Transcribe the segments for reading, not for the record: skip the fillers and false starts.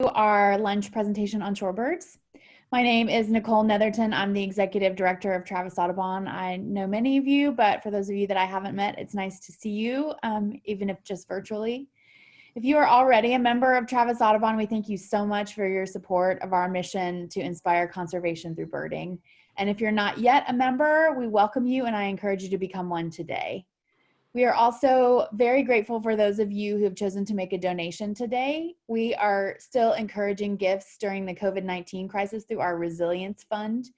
Our lunch presentation on shorebirds. My name is Nicole Netherton. I'm the Executive Director of Travis Audubon. I know many of you, but for those of you that I haven't met, it's nice to see you, even if just virtually. If you are already a member of Travis Audubon, we thank you so much for your support of our mission to inspire conservation through birding. And if you're not yet a member, we welcome you and I encourage you to become one today. We are also very grateful for those of you who have chosen to make a donation today. We are still encouraging gifts during the COVID-19 crisis through our Resilience Fund,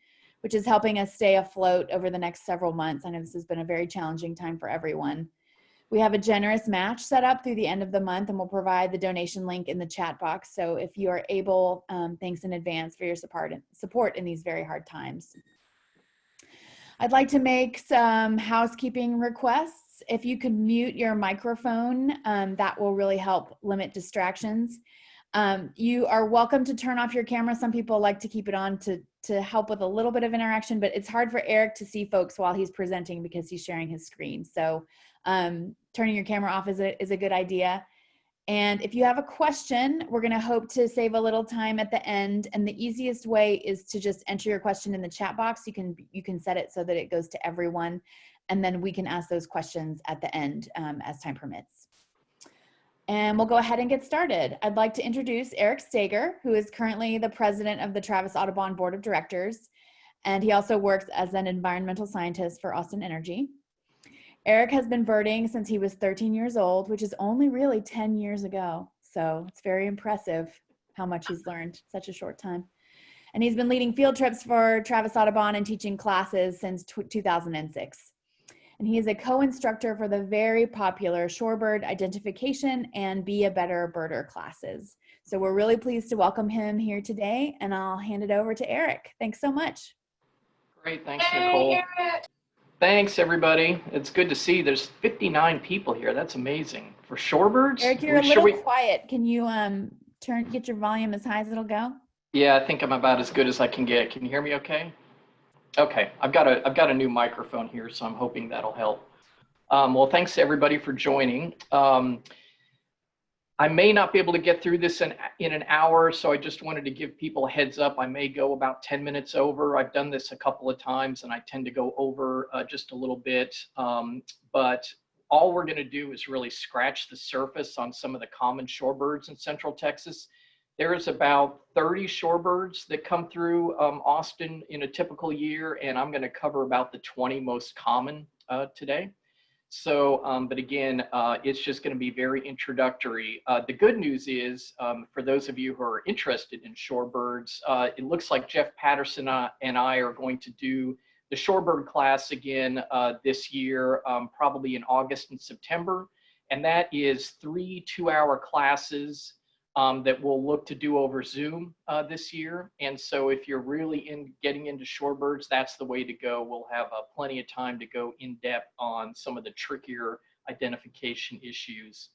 which is helping us stay afloat over the next several months. I know this has been a very challenging time for everyone. We have a generous match set up through the end of the month, and we'll provide the donation link in the chat box. So if you are able, thanks in advance for your support in these very hard times. I'd like to make some housekeeping requests. If you could mute your microphone, that will really help limit distractions. You are welcome to turn off your camera. Some people like to keep it on to help with a little bit of interaction, but it's hard for Eric to see folks while he's presenting because he's sharing his screen. So turning your camera off is a good idea. And if you have a question, we're going to hope to save a little time at the end. And the easiest way is to just enter your question in the chat box. You can set it so that it goes to everyone. And then we can ask those questions at the end as time permits. And we'll go ahead and get started. I'd like to introduce Eric Stager, who is currently the president of the Travis Audubon Board of Directors. And he also works as an environmental scientist for Austin Energy. Eric has been birding since he was 13 years old, which is only really 10 years ago. So it's very impressive how much he's learned in such a short time. And he's been leading field trips for Travis Audubon and teaching classes since 2006. And he is a co-instructor for the very popular Shorebird Identification and Be a Better Birder classes. So we're really pleased to welcome him here today, and I'll hand it over to Eric. Thanks so much. Great, thanks, Nicole. Thanks, everybody. It's good to see there's 59 people here. That's amazing. For shorebirds? Eric, you're a little quiet. Can you get your volume as high as it'll go? Yeah, I think I'm about as good as I can get. Can you hear me okay? Okay, I've got a new microphone here, so I'm hoping that'll help. Well, thanks to everybody for joining. I may not be able to get through this in an hour, so I just wanted to give people a heads up. I may go about 10 minutes over. I've done this a couple of times, and I tend to go over just a little bit. But all we're going to do is really scratch the surface on some of the common shorebirds in Central Texas. There's about 30 shorebirds that come through Austin in a typical year, and I'm going to cover about the 20 most common today. So, but again, it's just going to be very introductory. The good news is, for those of you who are interested in shorebirds, it looks like Jeff Patterson and I are going to do the shorebird class again this year, probably in August and September. And that is 3 2-hour classes that we'll look to do over Zoom this year. And so if you're really getting into shorebirds, that's the way to go. We'll have plenty of time to go in depth on some of the trickier identification issues.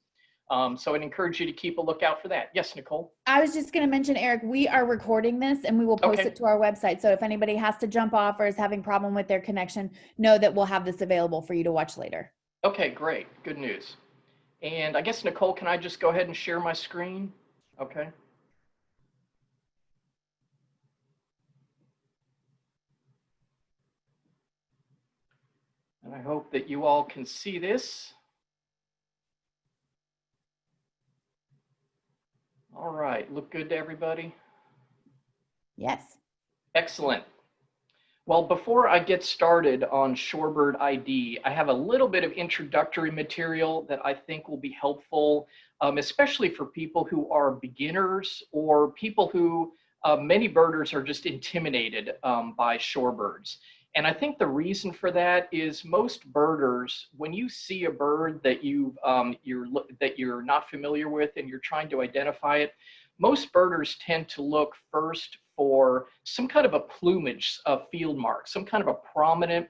So I'd encourage you to keep a lookout for that. Yes, Nicole? I was just going to mention, Eric, we are recording this and we will post it to our website. So if anybody has to jump off or is having a problem with their connection, know that we'll have this available for you to watch later. Okay, great. Good news. And I guess, Nicole, can I just go ahead and share my screen? Okay. And I hope that you all can see this. All right, look good to everybody? Yes. Excellent. Well, before I get started on Shorebird ID, I have a little bit of introductory material that I think will be helpful, especially for people who are beginners or people who, many birders are just intimidated by shorebirds. And I think the reason for that is most birders, when you see a bird that you're not familiar with and you're trying to identify it, most birders tend to look first for some kind of a plumage field mark, some kind of a prominent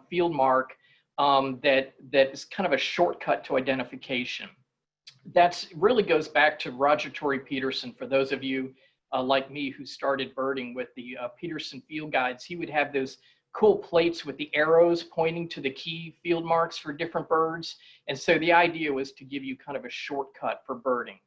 field mark that is kind of a shortcut to identification. That really goes back to Roger Torrey Peterson. For those of you like me who started birding with the Peterson field guides, he would have those cool plates with the arrows pointing to the key field marks for different birds. And so the idea was to give you kind of a shortcut for birding.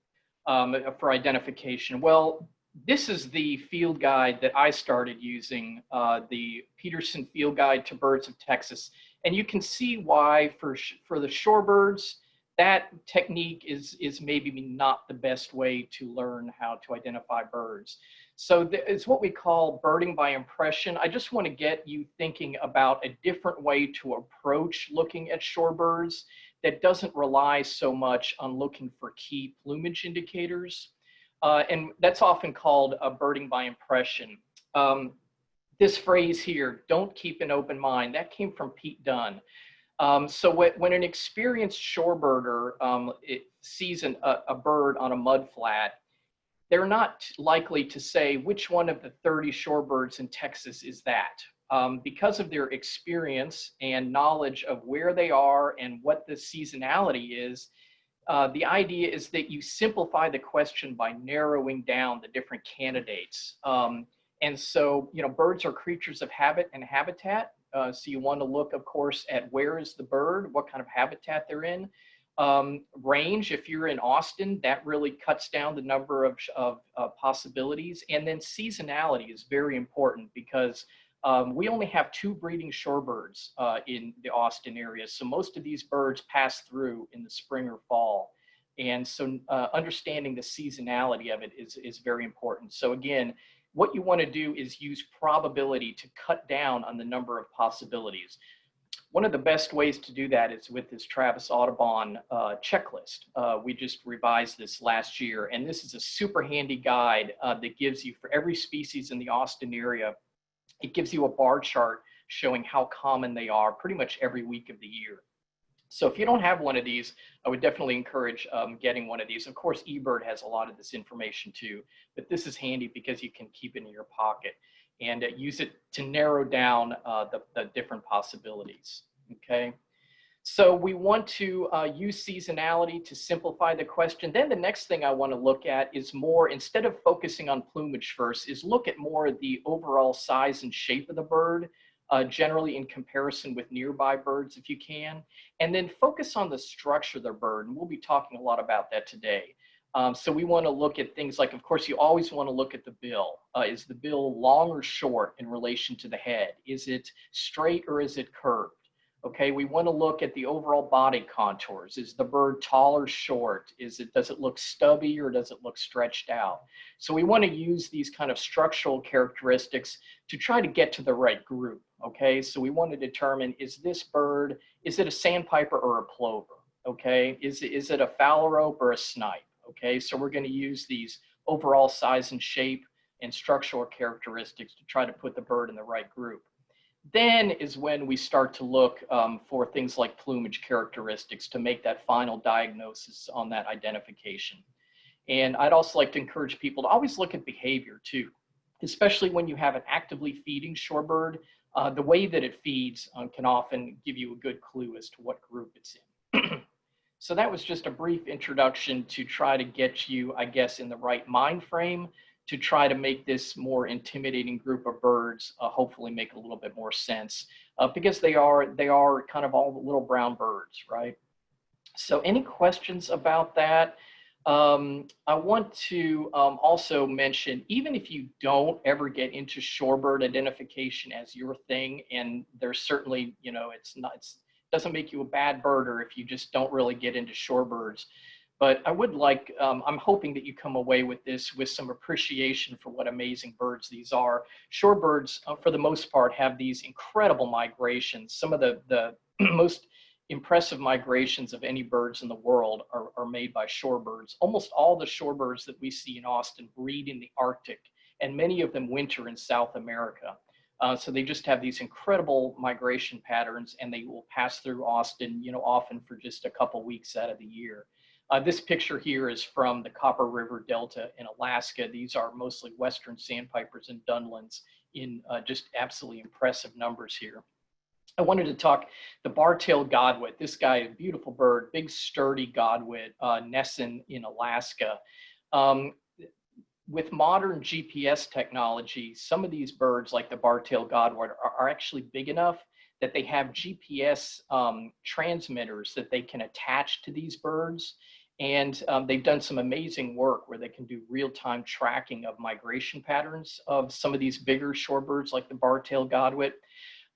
for identification? Well, this is the field guide that I started using, the Peterson Field Guide to Birds of Texas. And you can see why for the shorebirds, that technique is maybe not the best way to learn how to identify birds. So it's what we call birding by impression. I just want to get you thinking about a different way to approach looking at shorebirds that doesn't rely so much on looking for key plumage indicators. And that's often called birding by impression. This phrase here, don't keep an open mind, that came from Pete Dunn. So when an experienced shorebirder sees a bird on a mud flat, they're not likely to say which one of the 30 shorebirds in Texas is that. Because of their experience and knowledge of where they are and what the seasonality is, the idea is that you simplify the question by narrowing down the different candidates. And so, you know, birds are creatures of habit and habitat. So you want to look, of course, at where is the bird, what kind of habitat they're in. Range, if you're in Austin, that really cuts down the number of possibilities. And then seasonality is very important because we only have 2 breeding shorebirds in the Austin area. So most of these birds pass through in the spring or fall. And so understanding the seasonality of it is very important. So again, what you want to do is use probability to cut down on the number of possibilities. One of the best ways to do that is with this Travis Audubon checklist. We just revised this last year, and this is a super handy guide that gives you, for every species in the Austin area, it gives you a bar chart showing how common they are pretty much every week of the year. So if you don't have one of these, I would definitely encourage getting one of these. Of course, eBird has a lot of this information too, but this is handy because you can keep it in your pocket and use it to narrow down the different possibilities, okay? So we want to use seasonality to simplify the question. Then the next thing I want to look at is more, instead of focusing on plumage first, is look at more of the overall size and shape of the bird, generally in comparison with nearby birds if you can. And then focus on the structure of the bird, and we'll be talking a lot about that today. So we want to look at things like, of course, you always want to look at the bill. Is the bill long or short in relation to the head? Is it straight or is it curved? Okay, we want to look at the overall body contours. Is the bird tall or short? Does it look stubby or does it look stretched out? So we want to use these kind of structural characteristics to try to get to the right group. Okay, so we want to determine, is this bird, is it a sandpiper or a plover? Okay, is it a phalarope or a snipe? Okay, so we're going to use these overall size and shape and structural characteristics to try to put the bird in the right group. Then is when we start to look for things like plumage characteristics to make that final diagnosis on that identification. And I'd also like to encourage people to always look at behavior too, especially when you have an actively feeding shorebird. The way that it feeds can often give you a good clue as to what group it's in. So that was just a brief introduction to try to get you, I guess, in the right mind frame to try to make this more intimidating group of birds hopefully make a little bit more sense because they are kind of all little brown birds, right? So any questions about that? I want to also mention, even if you don't ever get into shorebird identification as your thing, and there's certainly, you know, it doesn't make you a bad birder if you just don't really get into shorebirds. But I would like, I'm hoping that you come away with this with some appreciation for what amazing birds these are. Shorebirds, for the most part, have these incredible migrations. Some of the most impressive migrations of any birds in the world are made by shorebirds. Almost all the shorebirds that we see in Austin breed in the Arctic, and many of them winter in South America. So they just have these incredible migration patterns, and they will pass through Austin, you know, often for just a couple weeks out of the year. This picture here is from the Copper River Delta in Alaska. These are mostly Western Sandpipers and Dunlins in just absolutely impressive numbers here. I wanted to talk the bar-tailed Godwit. This guy, a beautiful bird, big sturdy Godwit, nests in Alaska. With modern GPS technology, some of these birds, like the bar-tailed Godwit, are actually big enough that they have GPS transmitters that they can attach to these birds. And they've done some amazing work where they can do real-time tracking of migration patterns of some of these bigger shorebirds like the bar-tailed Godwit.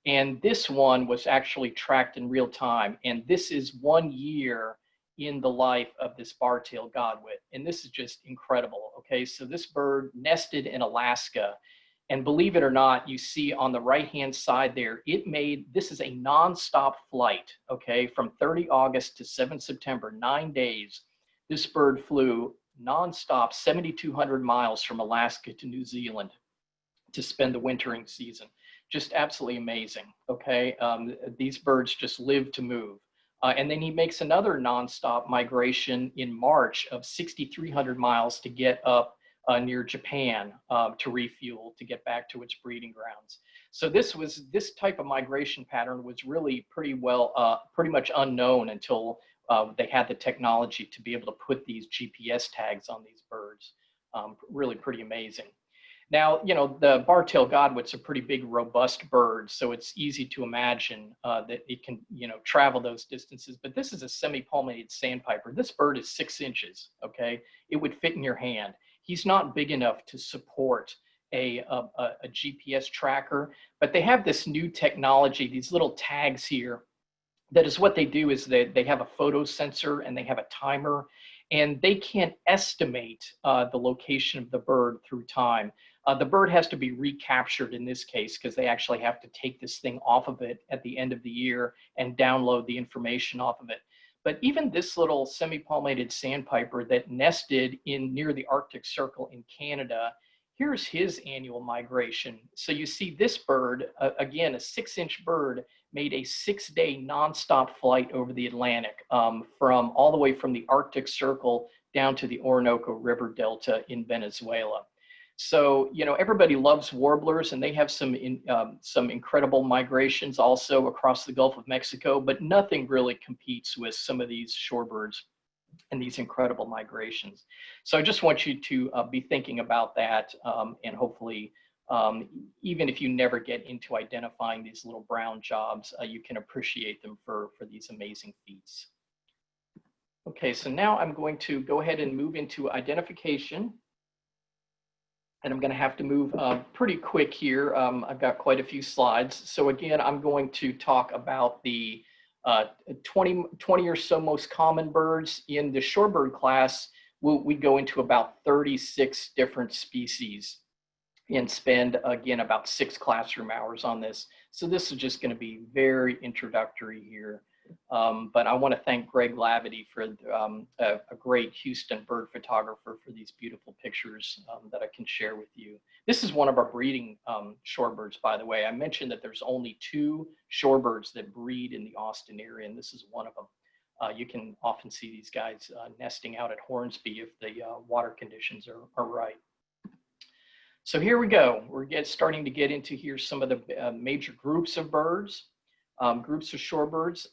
And this one was actually tracked in real time. And this is 1 year in the life of this bar-tailed Godwit. And this is just incredible. Okay, so this bird nested in Alaska. And believe it or not, you see on the right-hand side there, this is a nonstop flight, okay, from 30 August to 7 September, 9 days. This bird flew nonstop 7,200 miles from Alaska to New Zealand to spend the wintering season. Just absolutely amazing, okay? These birds just live to move. And then he makes another nonstop migration in March of 6,300 miles to get up near Japan to refuel, to get back to its breeding grounds. So this type of migration pattern was really pretty much unknown until they had the technology to be able to put these GPS tags on these birds. Really pretty amazing. Now, you know, the bar-tailed Godwit's a pretty big, robust bird, so it's easy to imagine that it can, you know, travel those distances. But this is a Semipalmated Sandpiper. This bird is 6 inches, okay? It would fit in your hand. He's not big enough to support a GPS tracker, but they have this new technology, these little tags here, that is what they do is they have a photo sensor and they have a timer, and they can estimate the location of the bird through time. The bird has to be recaptured in this case because they actually have to take this thing off of it at the end of the year and download the information off of it. But even this little Semipalmated Sandpiper that nested near the Arctic Circle in Canada, here's his annual migration. So you see this bird, again, a 6-inch bird, made a 6-day nonstop flight over the Atlantic from all the way from the Arctic Circle down to the Orinoco River Delta in Venezuela. So, you know, everybody loves warblers, and they have some incredible migrations also across the Gulf of Mexico, but nothing really competes with some of these shorebirds and these incredible migrations. So I just want you to be thinking about that, and hopefully, even if you never get into identifying these little brown jobs, you can appreciate them for these amazing feats. Okay, so now I'm going to go ahead and move into identification. And I'm going to have to move pretty quick here. I've got quite a few slides. So again, I'm going to talk about the 20 or so most common birds. In the shorebird class, we go into about 36 different species and spend, again, about 6 classroom hours on this. So this is just going to be very introductory here. But I want to thank Greg Lavity for a great Houston bird photographer for these beautiful pictures that I can share with you. This is one of our breeding shorebirds, by the way. I mentioned that there's only 2 shorebirds that breed in the Austin area, and this is one of them. You can often see these guys nesting out at Hornsby if the water conditions are right. So here we go. We're starting to get into here some of the major groups of birds. Groups of shorebirds.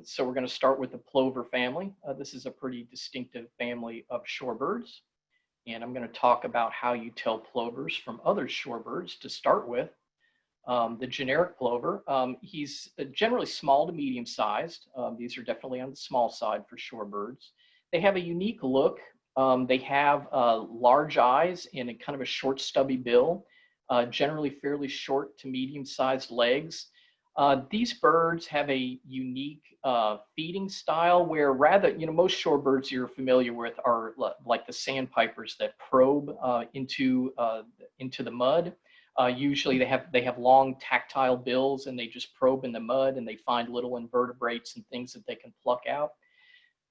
So we're going to start with the plover family. This is a pretty distinctive family of shorebirds. And I'm going to talk about how you tell plovers from other shorebirds to start with. The generic plover, he's generally small to medium sized. These are definitely on the small side for shorebirds. They have a unique look. They have large eyes and a kind of a short stubby bill, generally fairly short to medium sized legs. These birds have a unique feeding style where rather, you know, most shorebirds you're familiar with are like the sandpipers that probe into the mud. Usually they have long tactile bills and they just probe in the mud and they find little invertebrates and things that they can pluck out.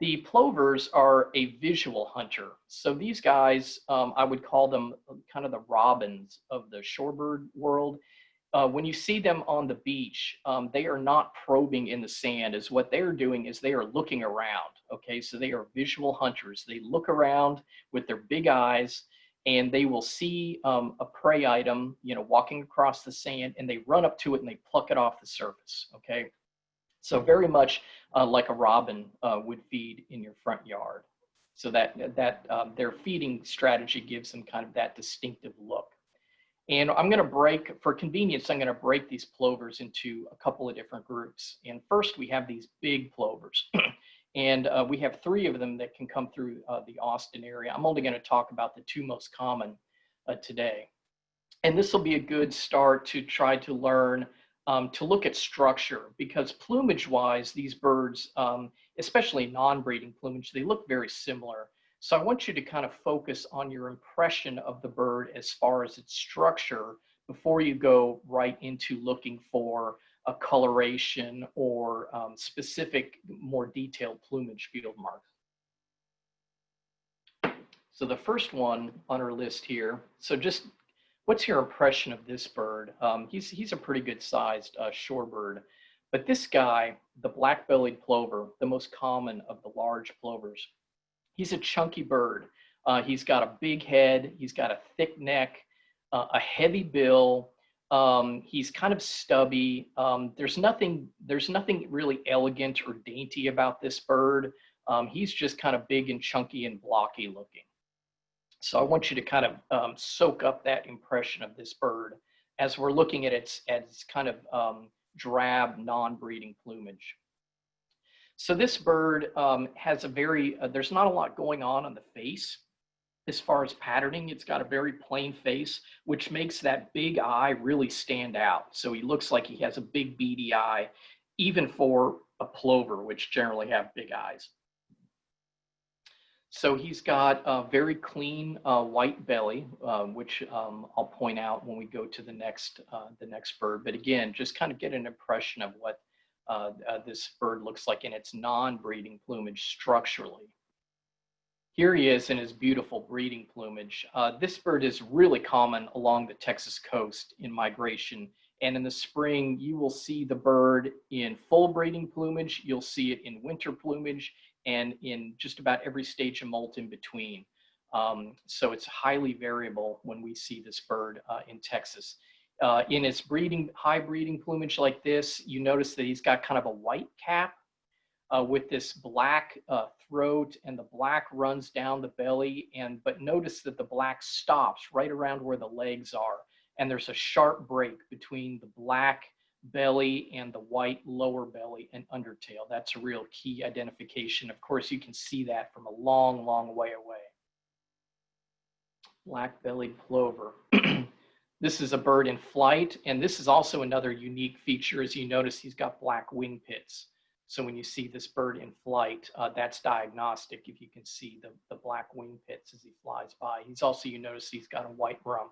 The plovers are a visual hunter. So these guys, I would call them kind of the robins of the shorebird world. When you see them on the beach, they are not probing in the sand. As what they're doing is they are looking around. Okay, so they are visual hunters. They look around with their big eyes, and they will see a prey item, you know, walking across the sand, and they run up to it and they pluck it off the surface. Okay, so very much like a robin would feed in your front yard. So that their feeding strategy gives them kind of that distinctive look. And I'm going to break, for convenience, I'm going to break these plovers into a couple of different groups. And first we have these big plovers. And we have 3 of them that can come through the Austin area. I'm only going to talk about the 2 most common today. And this will be a good start to try to learn to look at structure, because plumage-wise, these birds, especially non-breeding plumage, they look very similar. So I want you to kind of focus on your impression of the bird as far as its structure before you go right into looking for a coloration or specific, more detailed plumage field marks. So the first one on our list here, so just what's your impression of this bird? He's a pretty good sized shorebird, but this guy, the black-bellied plover, the most common of the large plovers, he's a chunky bird. He's got a big head, he's got a thick neck, a heavy bill. He's kind of stubby. There's nothing really elegant or dainty about this bird. He's just kind of big and chunky and blocky looking. So I want you to kind of soak up that impression of this bird as we're looking at its kind of drab non-breeding plumage. So this bird has a very, there's not a lot going on the face. As far as patterning, it's got a very plain face, which makes that big eye really stand out. So he looks like he has a big beady eye, even for a plover, which generally have big eyes. So he's got a very clean white belly, which I'll point out when we go to the next bird. But again, just kind of get an impression of what this bird looks like in its non-breeding plumage structurally. Here he is in his beautiful breeding plumage. This bird is really common along the Texas coast in migration. And in the spring, you will see the bird in full breeding plumage. You'll see it in winter plumage and in just about every stage of molt in between. So it's highly variable when we see this bird in Texas. In its high breeding plumage like this, you notice that he's got kind of a white cap with this black throat, and the black runs down the belly. But notice that the black stops right around where the legs are. And there's a sharp break between the black belly and the white lower belly and undertail. That's a real key identification. Of course, you can see that from a long, long way away. Black-bellied plover. This is a bird in flight, and this is also another unique feature. As you notice, he's got black wing pits. So when you see this bird in flight, that's diagnostic if you can see the black wing pits as he flies by. He's also, you notice he's got a white rump.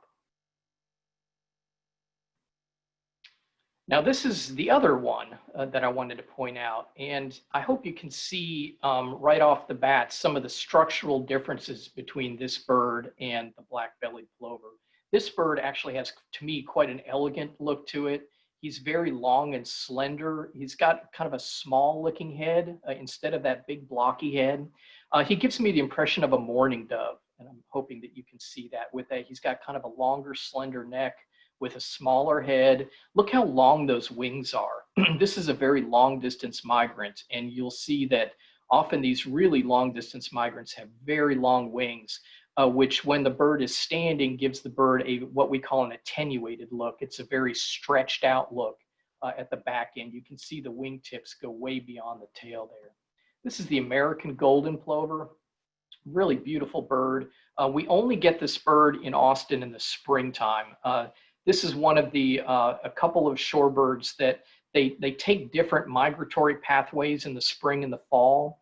Now this is the other one that I wanted to point out, and I hope you can see right off the bat some of the structural differences between this bird and the black-bellied plover. This bird actually has, to me, quite an elegant look to it. He's very long and slender. He's got kind of a small looking head instead of that big blocky head. He gives me the impression of a mourning dove, and I'm hoping that you can see that with that. He's got kind of a longer, slender neck with a smaller head. Look how long those wings are. This is a very long distance migrant, and you'll see that often these really long distance migrants have very long wings, which when the bird is standing gives the bird what we call an attenuated look. It's a very stretched out look at the back end. You can see the wingtips go way beyond the tail there. This is the American golden plover. Really beautiful bird. We only get this bird in Austin in the springtime. This is one of the, a couple of shorebirds that they take different migratory pathways in the spring and the fall.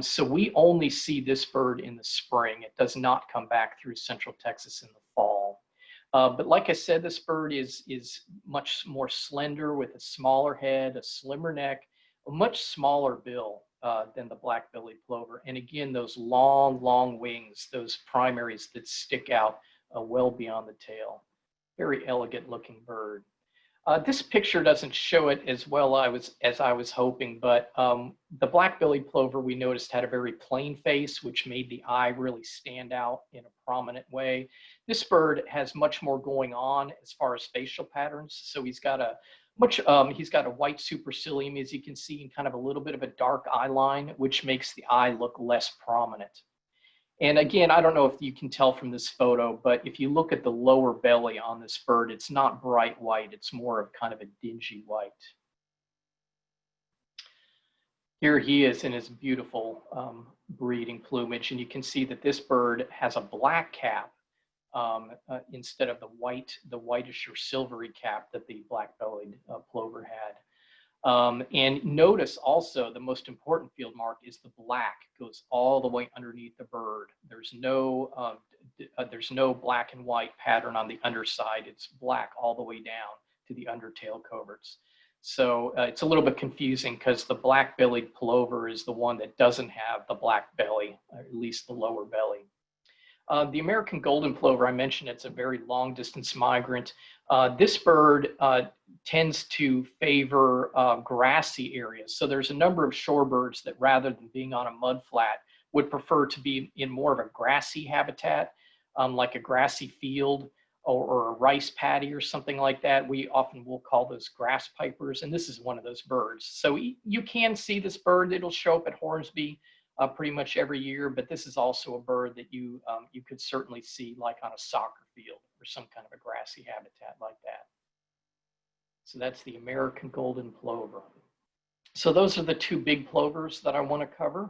So we only see this bird in the spring. It does not come back through Central Texas in the fall. But like I said, this bird is much more slender with a smaller head, a slimmer neck, a much smaller bill than the black-bellied plover. And again, those long, long wings, those primaries that stick out well beyond the tail. Very elegant looking bird. This picture doesn't show it as well as I was hoping, but the black-bellied plover we noticed had a very plain face, which made the eye really stand out in a prominent way. This bird has much more going on as far as facial patterns. So he's got a white supercilium, as you can see, and kind of a little bit of a dark eye line, which makes the eye look less prominent. And again, I don't know if you can tell from this photo, but if you look at the lower belly on this bird, it's not bright white. It's more of kind of a dingy white. Here he is in his beautiful breeding plumage, and you can see that this bird has a black cap instead of the whitish or silvery cap that the black-bellied plover had. And notice also the most important field mark is the black goes all the way underneath the bird. There's no black and white pattern on the underside. It's black all the way down to the undertail coverts. So it's a little bit confusing because the black-bellied plover is the one that doesn't have the black belly, or at least the lower belly. The American golden plover, I mentioned, it's a very long distance migrant. This bird tends to favor grassy areas. So there's a number of shorebirds that rather than being on a mud flat would prefer to be in more of a grassy habitat, like a grassy field or a rice paddy or something like that. We often will call those grass pipers, and this is one of those birds. So you can see this bird. It'll show up at Hornsby pretty much every year, but this is also a bird that you could certainly see like on a soccer field or some kind of a grassy habitat like that. So that's the American golden plover. So those are the two big plovers that I want to cover.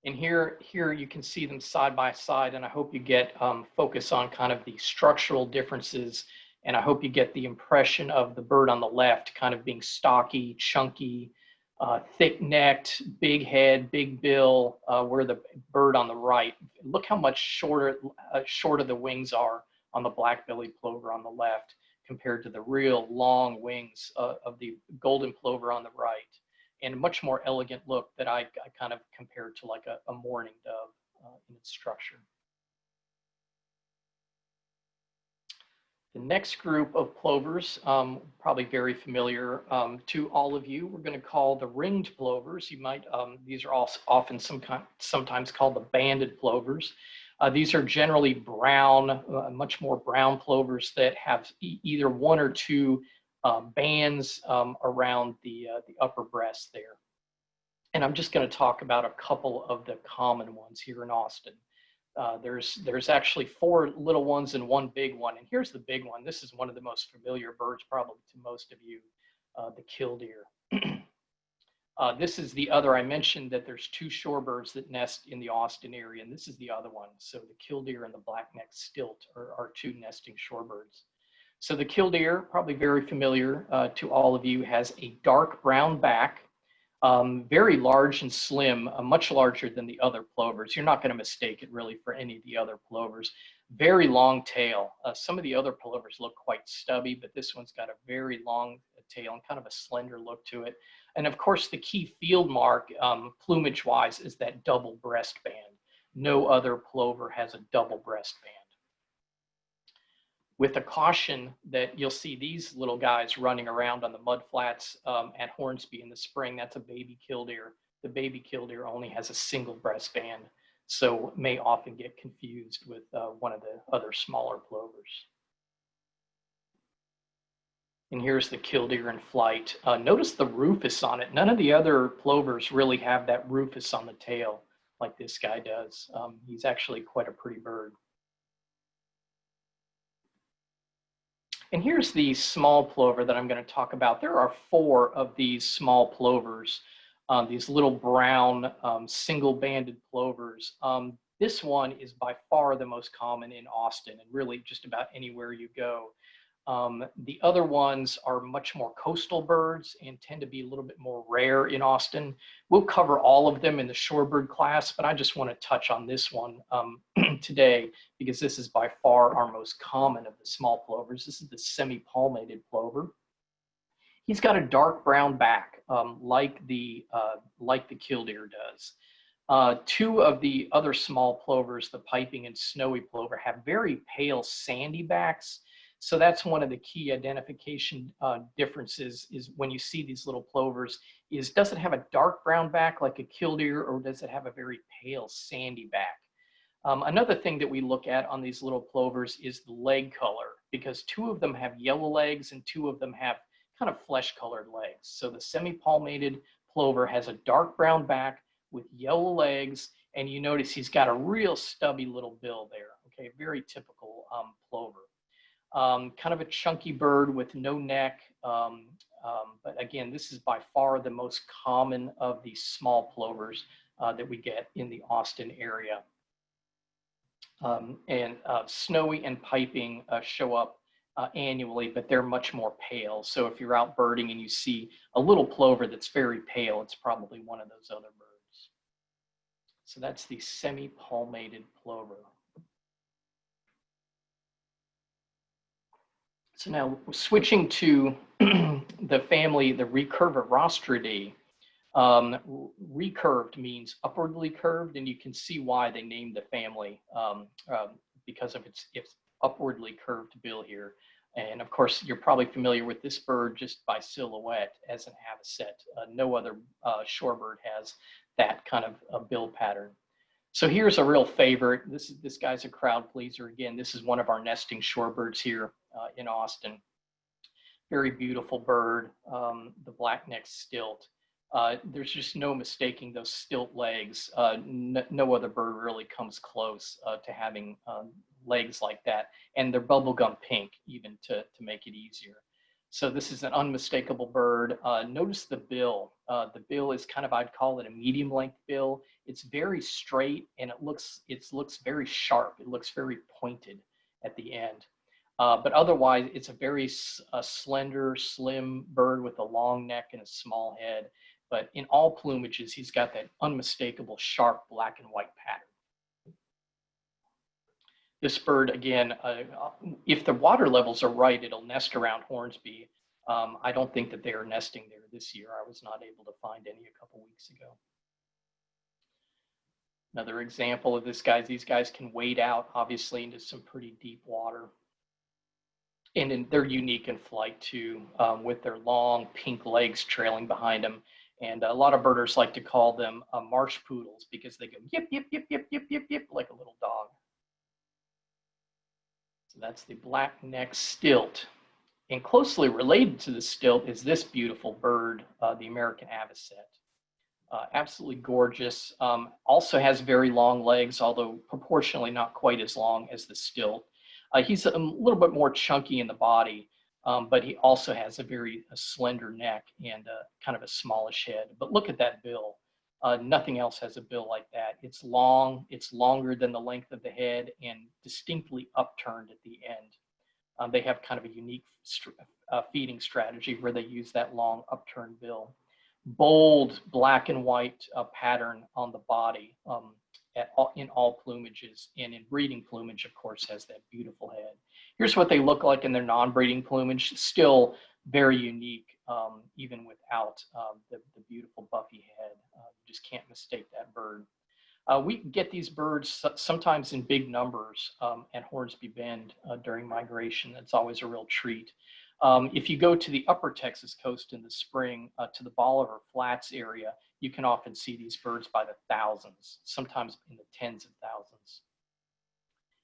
And here you can see them side by side, and I hope you get focus on kind of the structural differences, and I hope you get the impression of the bird on the left kind of being stocky, chunky, thick-necked, big head, big bill, where the bird on the right, look how much shorter the wings are on the black-bellied plover on the left compared to the real long wings of the golden plover on the right, and a much more elegant look that I kind of compared to like a mourning dove in its structure. The next group of plovers, probably very familiar to all of you, we're going to call the ringed plovers. You might, these are also often sometimes called the banded plovers. These are generally brown, much more brown plovers that have either one or two bands around the upper breast there. And I'm just going to talk about a couple of the common ones here in Austin. There's actually 4 little ones and 1 big one. And here's the big one. This is one of the most familiar birds probably to most of you, the killdeer. This is the other. I mentioned that there's 2 shorebirds that nest in the Austin area, and this is the other one. So the killdeer and the black-necked stilt are 2 nesting shorebirds. So the killdeer, probably very familiar to all of you, has a dark brown back, very large and slim, much larger than the other plovers. You're not going to mistake it really for any of the other plovers. Very long tail. Some of the other plovers look quite stubby, but this one's got a very long tail and kind of a slender look to it. And of course, the key field mark, plumage-wise, is that double breast band. No other plover has a double breast band. With a caution that you'll see these little guys running around on the mud flats at Hornsby in the spring. That's a baby killdeer. The baby killdeer only has a single breast band, so may often get confused with one of the other smaller plovers. And here's the killdeer in flight. Notice the rufous on it. None of the other plovers really have that rufous on the tail like this guy does. He's actually quite a pretty bird. And here's the small plover that I'm going to talk about. There are 4 of these small plovers, these little brown single-banded plovers. This one is by far the most common in Austin and really just about anywhere you go. The other ones are much more coastal birds and tend to be a little bit more rare in Austin. We'll cover all of them in the shorebird class, but I just want to touch on this one today because this is by far our most common of the small plovers. This is the Semipalmated Plover. He's got a dark brown back, like the killdeer does. 2 of the other small plovers, the piping and snowy plover, have very pale sandy backs. So that's one of the key identification differences is when you see these little plovers is, does it have a dark brown back like a killdeer, or does it have a very pale sandy back? Another thing that we look at on these little plovers is the leg color, because 2 of them have yellow legs and 2 of them have kind of flesh-colored legs. So the Semipalmated Plover has a dark brown back with yellow legs, and you notice he's got a real stubby little bill there. Okay, very typical plover. Kind of a chunky bird with no neck, But again, this is by far the most common of these small plovers that we get in the Austin area. Snowy and piping show up annually, but they're much more pale. So if you're out birding and you see a little plover that's very pale, it's probably one of those other birds. So that's the Semipalmated Plover. So now switching to the family, the Recurvirostridae. Recurved means upwardly curved, and you can see why they named the family because of its upwardly curved bill here. And of course, you're probably familiar with this bird just by silhouette as an avocet. No other shorebird has that kind of bill pattern. So here's a real favorite. This guy's a crowd pleaser. Again, this is one of our nesting shorebirds here in Austin. Very beautiful bird, the black-necked stilt. There's just no mistaking those stilt legs. No other bird really comes close to having legs like that. And they're bubblegum pink, even to make it easier. So this is an unmistakable bird. Notice the bill. The bill is kind of, I'd call it a medium length bill. It's very straight and it looks very sharp. It looks very pointed at the end. But otherwise, it's a very slender, slim bird with a long neck and a small head. But in all plumages, he's got that unmistakable sharp black and white pattern. This bird, again, if the water levels are right, it'll nest around Hornsby. I don't think that they are nesting there this year. I was not able to find any a couple weeks ago. Another example of this these guys can wade out, obviously, into some pretty deep water. And they're unique in flight too, with their long pink legs trailing behind them. And a lot of birders like to call them marsh poodles because they go yip, yip, yip, yip, yip, yip, yip, like a little dog. So that's the black-necked stilt. And closely related to the stilt is this beautiful bird, the American Avocet. Absolutely gorgeous. Also has very long legs, although proportionally not quite as long as the stilt. He's a little bit more chunky in the body, but he also has a very slender neck and kind of a smallish head. But look at that bill. Nothing else has a bill like that. It's long, it's longer than the length of the head and distinctly upturned at the end. They have kind of a unique feeding strategy where they use that long upturned bill. Bold black and white pattern on the body in all plumages, and in breeding plumage, of course, has that beautiful head. Here's what they look like in their non-breeding plumage. Still very unique, even without the beautiful buffy head. You just can't mistake that bird. We get these birds sometimes in big numbers at Hornsby Bend during migration. That's always a real treat. If you go to the upper Texas coast in the spring, to the Bolivar Flats area, you can often see these birds by the thousands, sometimes in the tens of thousands.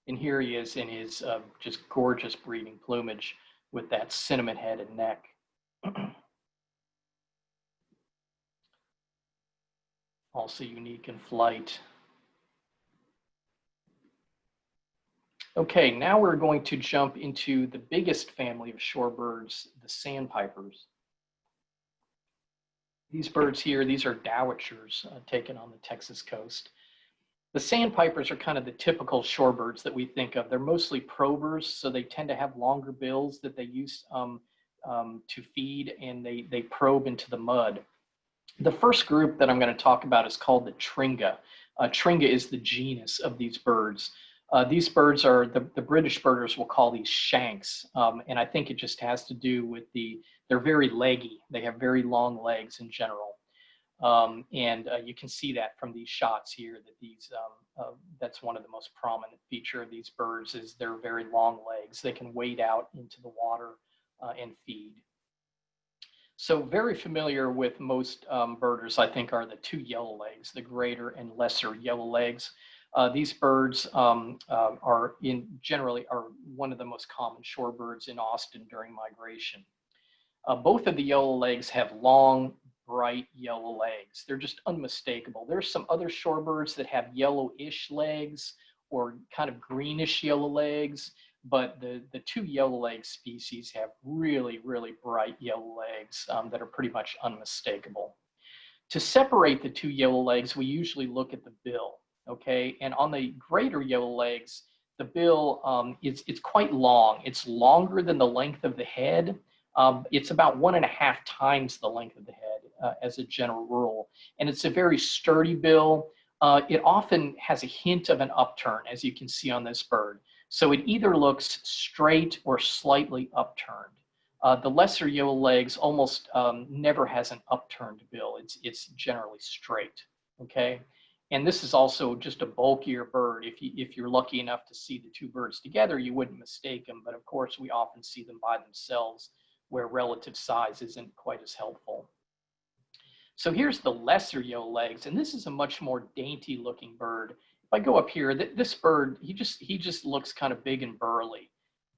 And here he is in his just gorgeous breeding plumage with that cinnamon head and neck. Also unique in flight. Okay, now we're going to jump into the biggest family of shorebirds, the sandpipers. These birds here, these are dowitchers taken on the Texas coast. The sandpipers are kind of the typical shorebirds that we think of. They're mostly probers, so they tend to have longer bills that they use to feed, and they probe into the mud. The first group that I'm going to talk about is called the Tringa. Tringa is the genus of these birds. These birds are, the British birders will call these shanks, and I think it just has to do with they're very leggy. They have very long legs in general. You can see that from these shots here, that that's one of the most prominent feature of these birds is their very long legs. They can wade out into the water and feed. So very familiar with most birders, I think, are the two yellowlegs, the greater and lesser yellowlegs. These birds generally are one of the most common shorebirds in Austin during migration. Both of the yellowlegs have long, bright yellow legs. They're just unmistakable. There's some other shorebirds that have yellowish legs or kind of greenish yellow legs. but the two yellowleg species have really, really bright yellow legs that are pretty much unmistakable. To separate the two yellowlegs, we usually look at the bill, okay? And on the greater yellowlegs, the bill, it's quite long. It's longer than the length of the head. It's about 1.5 times the length of the head as a general rule. And it's a very sturdy bill. It often has a hint of an upturn, as you can see on this bird. So it either looks straight or slightly upturned. The lesser yellowlegs almost never has an upturned bill. It's generally straight, okay? And this is also just a bulkier bird. If you're lucky enough to see the two birds together, you wouldn't mistake them. But of course, we often see them by themselves where relative size isn't quite as helpful. So here's the lesser yellowlegs, and this is a much more dainty looking bird. If I go up here, this bird, he just looks kind of big and burly.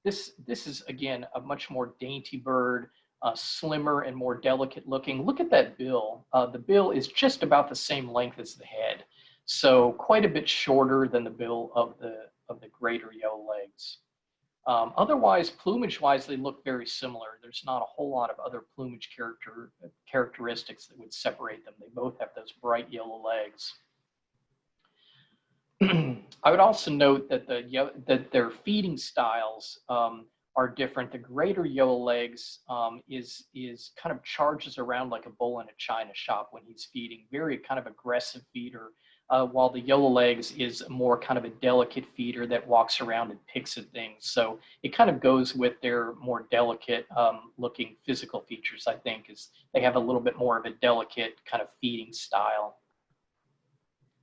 This is, again, a much more dainty bird, slimmer and more delicate looking. Look at that bill. The bill is just about the same length as the head, so quite a bit shorter than the bill of the greater yellowlegs. Otherwise, plumage-wise, they look very similar. There's not a whole lot of other plumage characteristics that would separate them. They both have those bright yellow legs. I would also note that that their feeding styles are different. The greater yellowlegs is kind of charges around like a bull in a china shop when he's feeding, very kind of aggressive feeder, while the yellowlegs is more kind of a delicate feeder that walks around and picks at things. So it kind of goes with their more delicate looking physical features, I think, is they have a little bit more of a delicate kind of feeding style.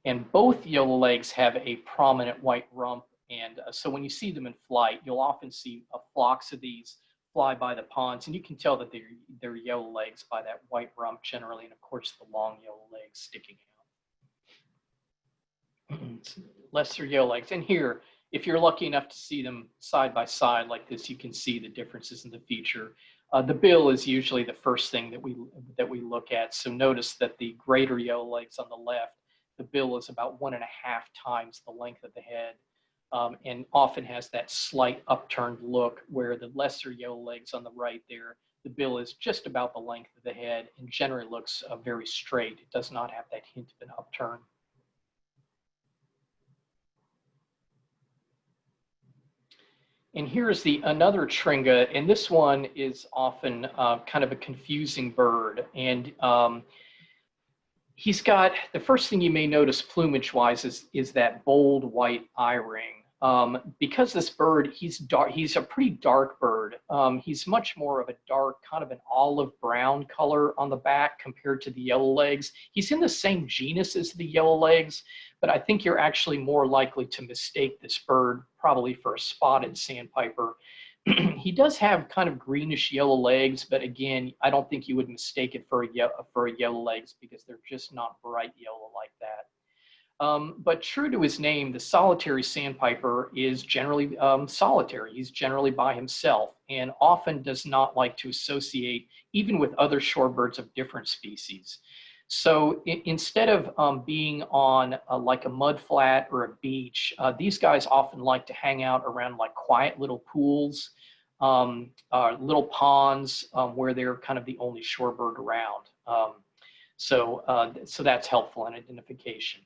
And both yellowlegs have a prominent white rump, and so when you see them in flight, you'll often see flocks of these fly by the ponds, and you can tell that they're yellowlegs by that white rump generally, and of course the long yellow legs sticking out. Lesser yellowlegs, and here, if you're lucky enough to see them side by side like this, you can see the differences in the feature. The bill is usually the first thing that we look at. So notice that the greater yellowlegs on the left, the bill is about 1.5 times the length of the head, and often has that slight upturned look, where the lesser yellowlegs on the right there, the bill is just about the length of the head and generally looks very straight. It does not have that hint of an upturn. And here's another Tringa, and this one is often kind of a confusing bird. And he's got, the first thing you may notice plumage-wise is that bold white eye ring. Because this bird, he's a pretty dark bird. He's much more of a dark, kind of an olive brown color on the back compared to the yellowlegs. He's in the same genus as the yellowlegs, but I think you're actually more likely to mistake this bird probably for a spotted sandpiper. He does have kind of greenish yellow legs, but again, I don't think you would mistake it for a yellowlegs because they're just not bright yellow like that. But true to his name, the solitary sandpiper is generally solitary. He's generally by himself and often does not like to associate even with other shorebirds of different species. So instead of being on like a mud flat or a beach, these guys often like to hang out around like quiet little pools, little ponds where they're kind of the only shorebird around. So that's helpful in identification.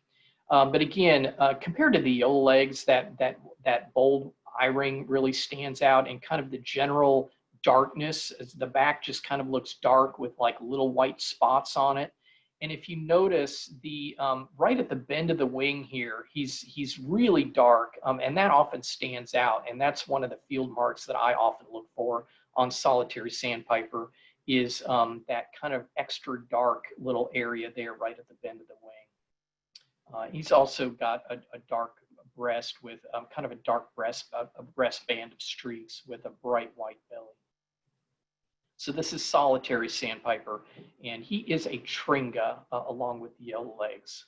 But again, compared to the yellowlegs, that bold eye ring really stands out, and kind of the general darkness, as the back just kind of looks dark with like little white spots on it. And if you notice right at the bend of the wing here, he's really dark, and that often stands out. And that's one of the field marks that I often look for on solitary sandpiper is that kind of extra dark little area there right at the bend of the wing. He's also got a dark breast with kind of a dark breast band of streaks with a bright white belly. So this is solitary sandpiper, and he is a Tringa along with the yellowlegs.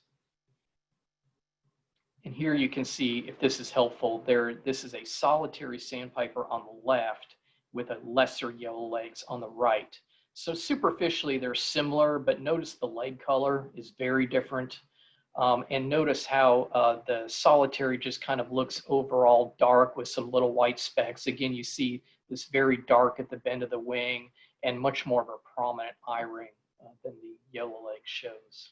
And here you can see, if this is helpful, this is a solitary sandpiper on the left with a lesser yellowlegs on the right. So superficially they're similar, but notice the leg color is very different. And notice how the solitary just kind of looks overall dark with some little white specks. Again, you see this very dark at the bend of the wing and much more of a prominent eye ring than the Yellowleg shows.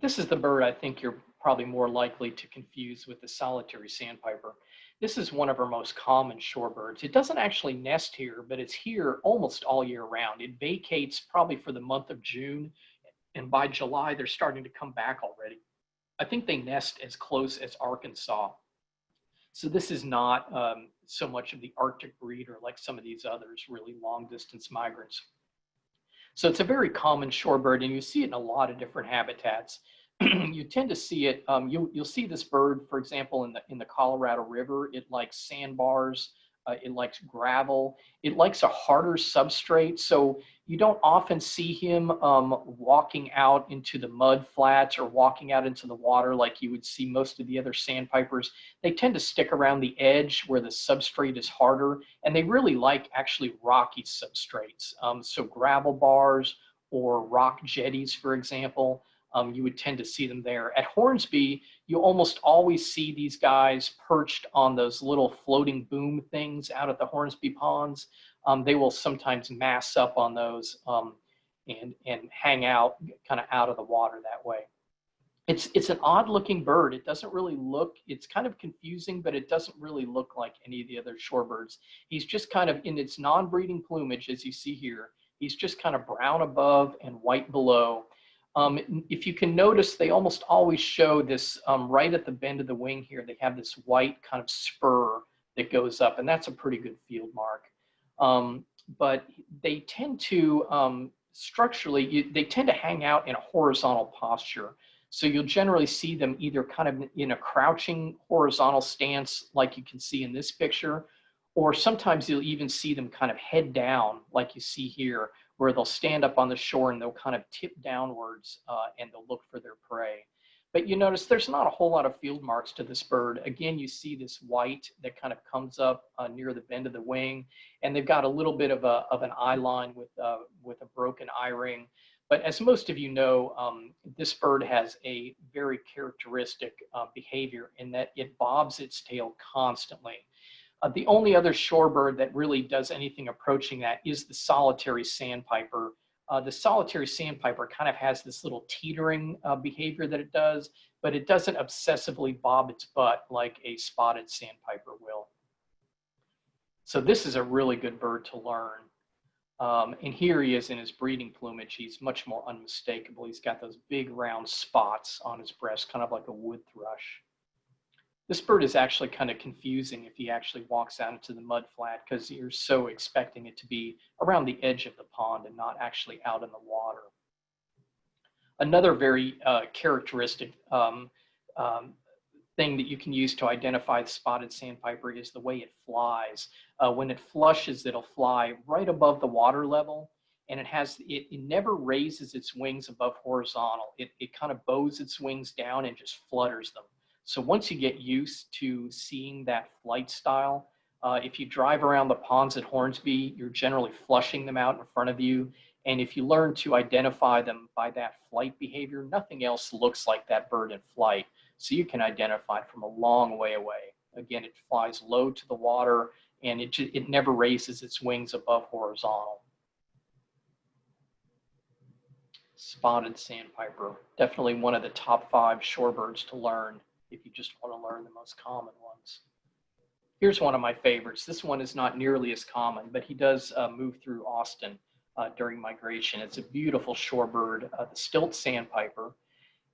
This is the bird I think you're probably more likely to confuse with the solitary sandpiper. This is one of our most common shorebirds. It doesn't actually nest here, but it's here almost all year round. It vacates probably for the month of June, and by July, they're starting to come back already. I think they nest as close as Arkansas. So this is not so much of the Arctic breeder like some of these others, really long distance migrants. So it's a very common shorebird, and you see it in a lot of different habitats. You tend to see it, you'll see this bird, for example, in the Colorado River. It likes sandbars, it likes gravel, it likes a harder substrate. So you don't often see him walking out into the mud flats or walking out into the water like you would see most of the other sandpipers. They tend to stick around the edge where the substrate is harder, and they really like actually rocky substrates. So gravel bars or rock jetties, for example. You would tend to see them there. At Hornsby, you almost always see these guys perched on those little floating boom things out at the Hornsby ponds. They will sometimes mass up on those and hang out kind of out of the water that way. It's an odd looking bird. It doesn't really look, it's kind of confusing, but it doesn't really look like any of the other shorebirds. He's just kind of in its non-breeding plumage, as you see here. He's just kind of brown above and white below. If you can notice, they almost always show this right at the bend of the wing here. They have this white kind of spur that goes up, and that's a pretty good field mark. But they tend to, structurally, they tend to hang out in a horizontal posture. So you'll generally see them either kind of in a crouching horizontal stance like you can see in this picture, or sometimes you'll even see them kind of head down like you see here, where they'll stand up on the shore and they'll kind of tip downwards and they'll look for their prey. But you notice there's not a whole lot of field marks to this bird. Again, you see this white that kind of comes up near the bend of the wing, and they've got a little bit of an eye line with a broken eye ring. But as most of you know, this bird has a very characteristic behavior in that it bobs its tail constantly. The only other shorebird that really does anything approaching that is the solitary sandpiper. The solitary sandpiper kind of has this little teetering behavior that it does, but it doesn't obsessively bob its butt like a spotted sandpiper will. So this is a really good bird to learn. And here he is in his breeding plumage. He's much more unmistakable. He's got those big round spots on his breast, kind of like a wood thrush. This bird is actually kind of confusing if he actually walks out into the mud flat, because you're so expecting it to be around the edge of the pond and not actually out in the water. Another very characteristic thing that you can use to identify the spotted sandpiper is the way it flies. When it flushes, it'll fly right above the water level, and it never raises its wings above horizontal. It kind of bows its wings down and just flutters them. So once you get used to seeing that flight style, if you drive around the ponds at Hornsby, you're generally flushing them out in front of you. And if you learn to identify them by that flight behavior, nothing else looks like that bird in flight. So you can identify it from a long way away. Again, it flies low to the water, and it never raises its wings above horizontal. Spotted sandpiper, definitely one of the top 5 shorebirds to learn if you just want to learn the most common ones. Here's one of my favorites. This one is not nearly as common, but he does move through Austin during migration. It's a beautiful shorebird, the Stilt Sandpiper.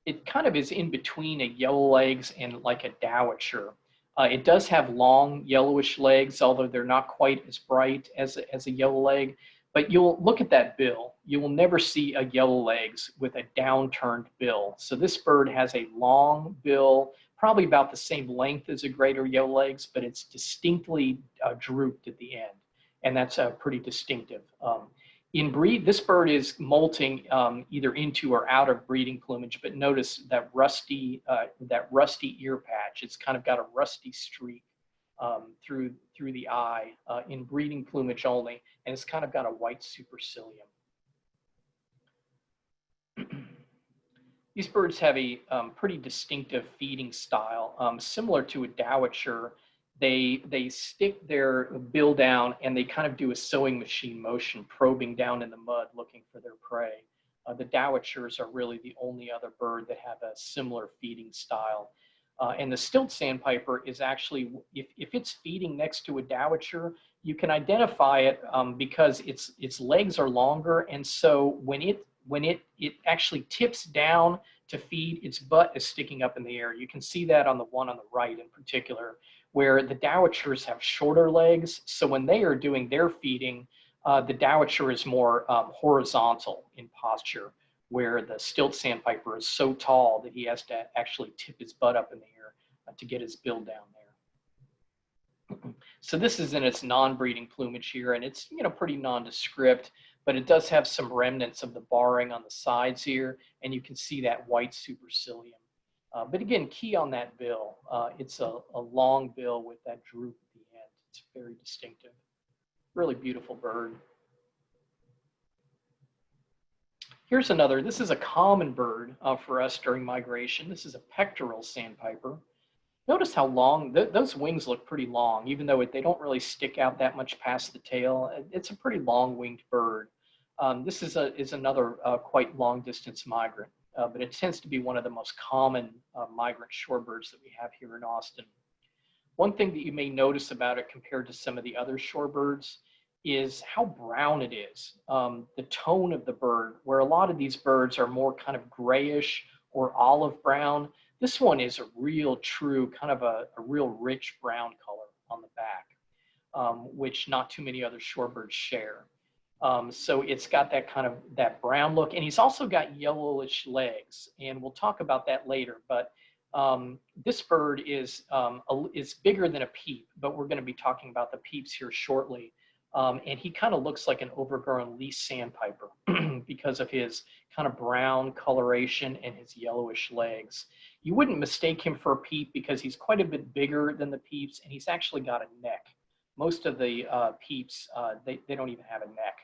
It kind of is in between a Yellowlegs and like a Dowitcher. It does have long yellowish legs, although they're not quite as bright as a Yellowleg. But you'll look at that bill. You will never see a Yellowlegs with a downturned bill. So this bird has a long bill, probably about the same length as a greater Yellowlegs, but it's distinctly drooped at the end. And that's pretty distinctive. In breed, this bird is molting either into or out of breeding plumage, but notice that rusty ear patch. It's kind of got a rusty streak through the eye in breeding plumage only, and it's kind of got a white supercilium. These birds have a pretty distinctive feeding style, similar to a dowitcher. They stick their bill down and they kind of do a sewing machine motion, probing down in the mud looking for their prey. The dowitchers are really the only other bird that have a similar feeding style. And the Stilt Sandpiper is actually, if it's feeding next to a dowitcher, you can identify it because its legs are longer, and so when it actually tips down to feed, its butt is sticking up in the air. You can see that on the one on the right in particular, where the dowitchers have shorter legs. So when they are doing their feeding, the dowitcher is more horizontal in posture, where the Stilt Sandpiper is so tall that he has to actually tip his butt up in the air to get his bill down there. So this is in its non-breeding plumage here, and it's pretty nondescript, but it does have some remnants of the barring on the sides here, and you can see that white supercilium. But again, key on that bill, it's a long bill with that droop at the end. It's very distinctive. Really beautiful bird. Here's another. This is a common bird for us during migration. This is a Pectoral Sandpiper. Notice how long, those wings look pretty long, even though they don't really stick out that much past the tail. It's a pretty long-winged bird. This is another quite long-distance migrant, but it tends to be one of the most common migrant shorebirds that we have here in Austin. One thing that you may notice about it compared to some of the other shorebirds is how brown it is. The tone of the bird, where a lot of these birds are more kind of grayish or olive brown, this one is a real true kind of a real rich brown color on the back, which not too many other shorebirds share. So it's got that kind of that brown look, and he's also got yellowish legs, and we'll talk about that later. But this bird is bigger than a peep, but we're going to be talking about the peeps here shortly. And he kind of looks like an overgrown least sandpiper because of his kind of brown coloration and his yellowish legs. You wouldn't mistake him for a peep because he's quite a bit bigger than the peeps, and he's actually got a neck. Most of the peeps, they don't even have a neck.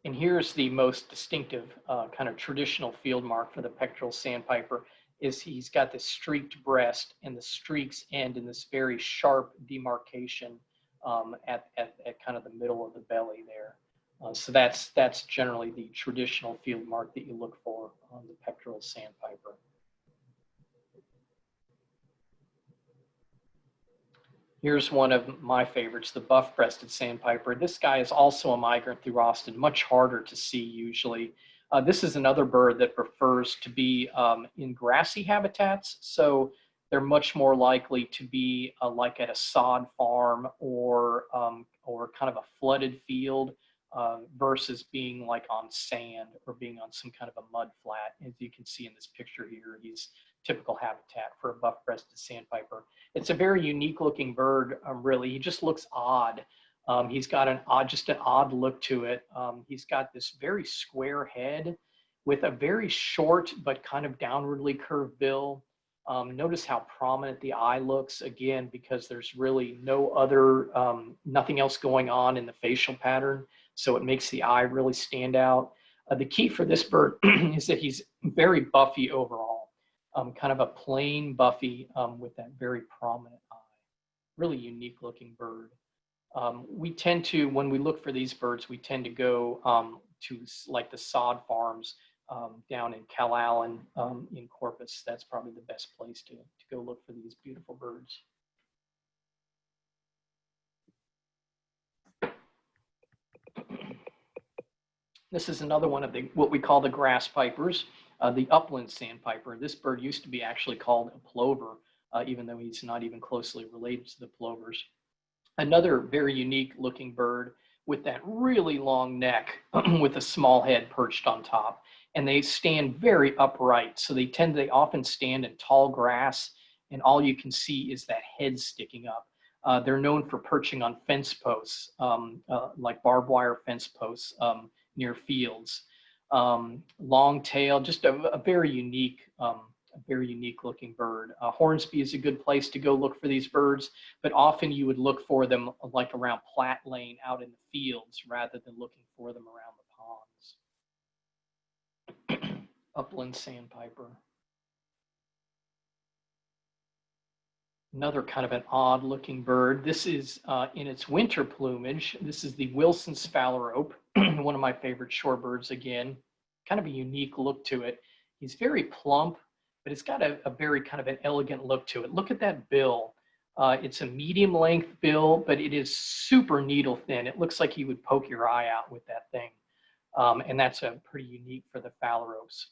And here's the most distinctive kind of traditional field mark for the Pectoral Sandpiper. Is he's got this streaked breast, and the streaks end in this very sharp demarcation at kind of the middle of the belly there. So that's generally the traditional field mark that you look for on the Pectoral Sandpiper. Here's one of my favorites, the buff-breasted sandpiper. This guy is also a migrant through Austin, much harder to see usually. This is another bird that prefers to be in grassy habitats, so they're much more likely to be like at a sod farm or kind of a flooded field versus being like on sand or being on some kind of a mud flat. As you can see in this picture here, he's typical habitat for a buff-breasted sandpiper. It's a very unique looking bird, really. He just looks odd. He's got just an odd look to it. He's got this very square head with a very short but kind of downwardly curved bill. Notice how prominent the eye looks, again, because there's really no other, nothing else going on in the facial pattern. So it makes the eye really stand out. The key for this bird is that he's very buffy overall. Kind of a plain buffy with that very prominent eye. Really unique looking bird. We tend to, when we look for these birds, we tend to go to like the sod farms down in Calallen in Corpus. That's probably the best place to go look for these beautiful birds. This is another one of what we call the grass pipers, the Upland Sandpiper. This bird used to be actually called a plover, even though he's not even closely related to the plovers. Another very unique looking bird with that really long neck with a small head perched on top. And they stand very upright. So they often stand in tall grass, and all you can see is that head sticking up. They're known for perching on fence posts, like barbed wire fence posts near fields. Long tail, just a very unique looking bird. Hornsby is a good place to go look for these birds, but often you would look for them like around Platte Lane out in the fields rather than looking for them around the ponds. Upland Sandpiper. Another kind of an odd looking bird. This is in its winter plumage. This is the Wilson's Phalarope, one of my favorite shorebirds again. Kind of a unique look to it. He's very plump, but it's got a very kind of an elegant look to it. Look at that bill. It's a medium length bill, but it is super needle thin. It looks like you would poke your eye out with that thing. And that's pretty unique for the Phalaropes.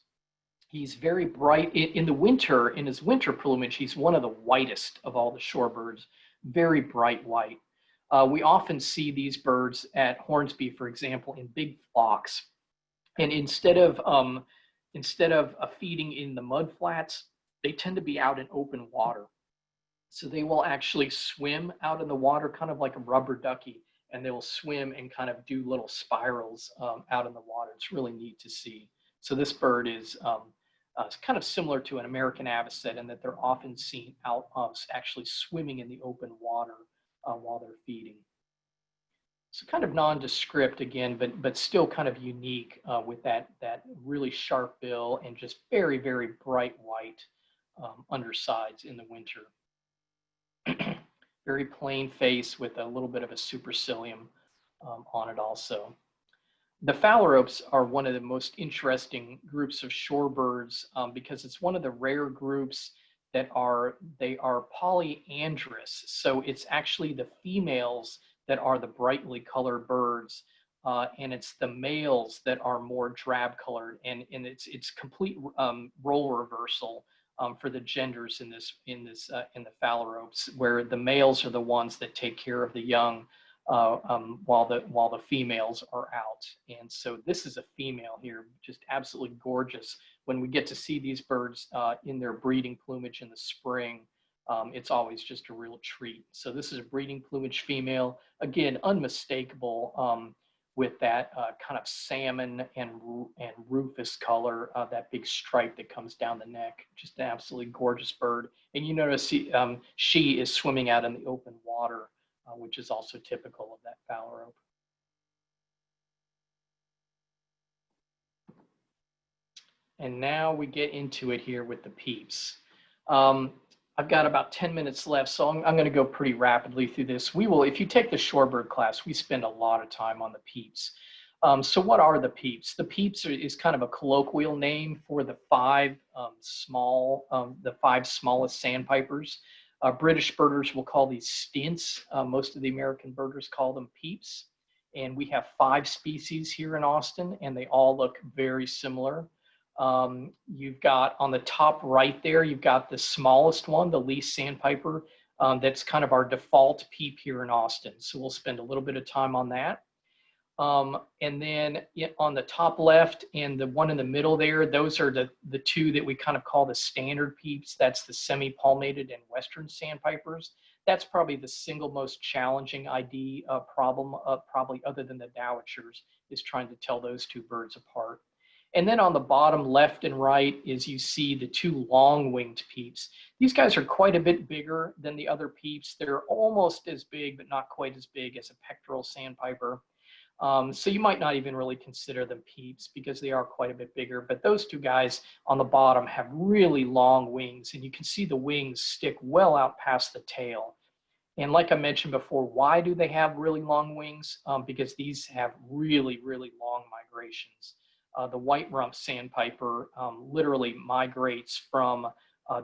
He's very bright in the winter. In his winter plumage, he's one of the whitest of all the shorebirds, very bright white. We often see these birds at Hornsby, for example, in big flocks. And instead of feeding in the mud flats, they tend to be out in open water. So they will actually swim out in the water, kind of like a rubber ducky, and they will swim and kind of do little spirals out in the water. It's really neat to see. So this bird is kind of similar to an American avocet in that they're often seen out actually swimming in the open water while they're feeding. So kind of nondescript again, but still kind of unique with that really sharp bill and just very, very bright white undersides in the winter. Very plain face with a little bit of a supercilium on it also. The Phalaropes are one of the most interesting groups of shorebirds because it's one of the rare groups that are polyandrous. So it's actually the females that are the brightly colored birds, and it's the males that are more drab colored, and it's complete role reversal for the genders in the Phalaropes, where the males are the ones that take care of the young while the females are out. And so this is a female here, just absolutely gorgeous. When we get to see these birds in their breeding plumage in the spring, it's always just a real treat. So this is a breeding plumage female, again, unmistakable with that kind of salmon and rufous color, that big stripe that comes down the neck. Just an absolutely gorgeous bird. And you notice she is swimming out in the open water, which is also typical of that Phalarope. And now we get into it here with the Peeps. I've got about 10 minutes left, so I'm going to go pretty rapidly through this. We will, if you take the shorebird class, we spend a lot of time on the Peeps. So what are the Peeps? The Peeps is kind of a colloquial name for the five smallest sandpipers. British birders will call these stints. Most of the American birders call them Peeps. And we have 5 species here in Austin, and they all look very similar. You've got on the top right there, you've got the smallest one, the least sandpiper. That's kind of our default Peep here in Austin. So we'll spend a little bit of time on that. And then on the top left and the one in the middle there, those are the 2 that we kind of call the standard Peeps. That's the Semipalmated and Western Sandpipers. That's probably the single most challenging ID problem, probably other than the dowitchers, is trying to tell those 2 birds apart. And then on the bottom left and right is you see the 2 long-winged Peeps. These guys are quite a bit bigger than the other Peeps. They're almost as big, but not quite as big as a Pectoral Sandpiper. So you might not even really consider them Peeps because they are quite a bit bigger. But those 2 guys on the bottom have really long wings, and you can see the wings stick well out past the tail. And like I mentioned before, why do they have really long wings? Because these have really, really long migrations. The White-rumped Sandpiper literally migrates from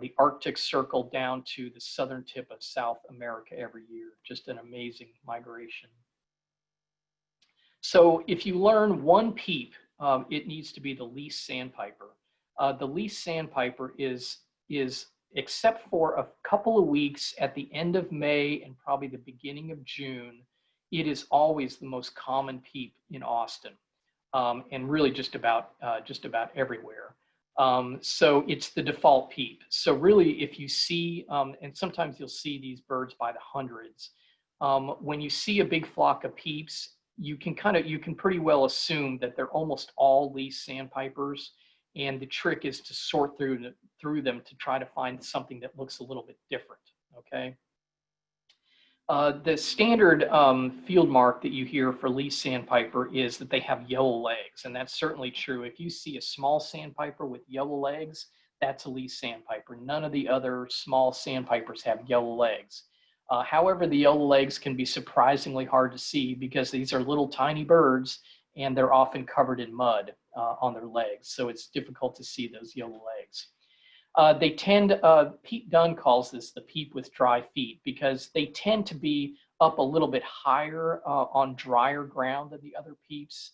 the Arctic Circle down to the southern tip of South America every year. Just an amazing migration. So if you learn one Peep, it needs to be the least sandpiper. The least sandpiper is, except for a couple of weeks at the end of May and probably the beginning of June, it is always the most common Peep in Austin. And really just about everywhere. So it's the default Peep. So really, if you see, and sometimes you'll see these birds by the hundreds, when you see a big flock of Peeps, you can pretty well assume that they're almost all least sandpipers, and the trick is to sort through them to try to find something that looks a little bit different. Okay. The standard field mark that you hear for least sandpiper is that they have yellow legs, and that's certainly true. If you see a small sandpiper with yellow legs, that's a least sandpiper. None of the other small sandpipers have yellow legs. However, the yellow legs can be surprisingly hard to see because these are little tiny birds and they're often covered in mud on their legs, so it's difficult to see those yellow legs. They tend, Pete Dunn calls this the peep with dry feet because they tend to be up a little bit higher on drier ground than the other peeps.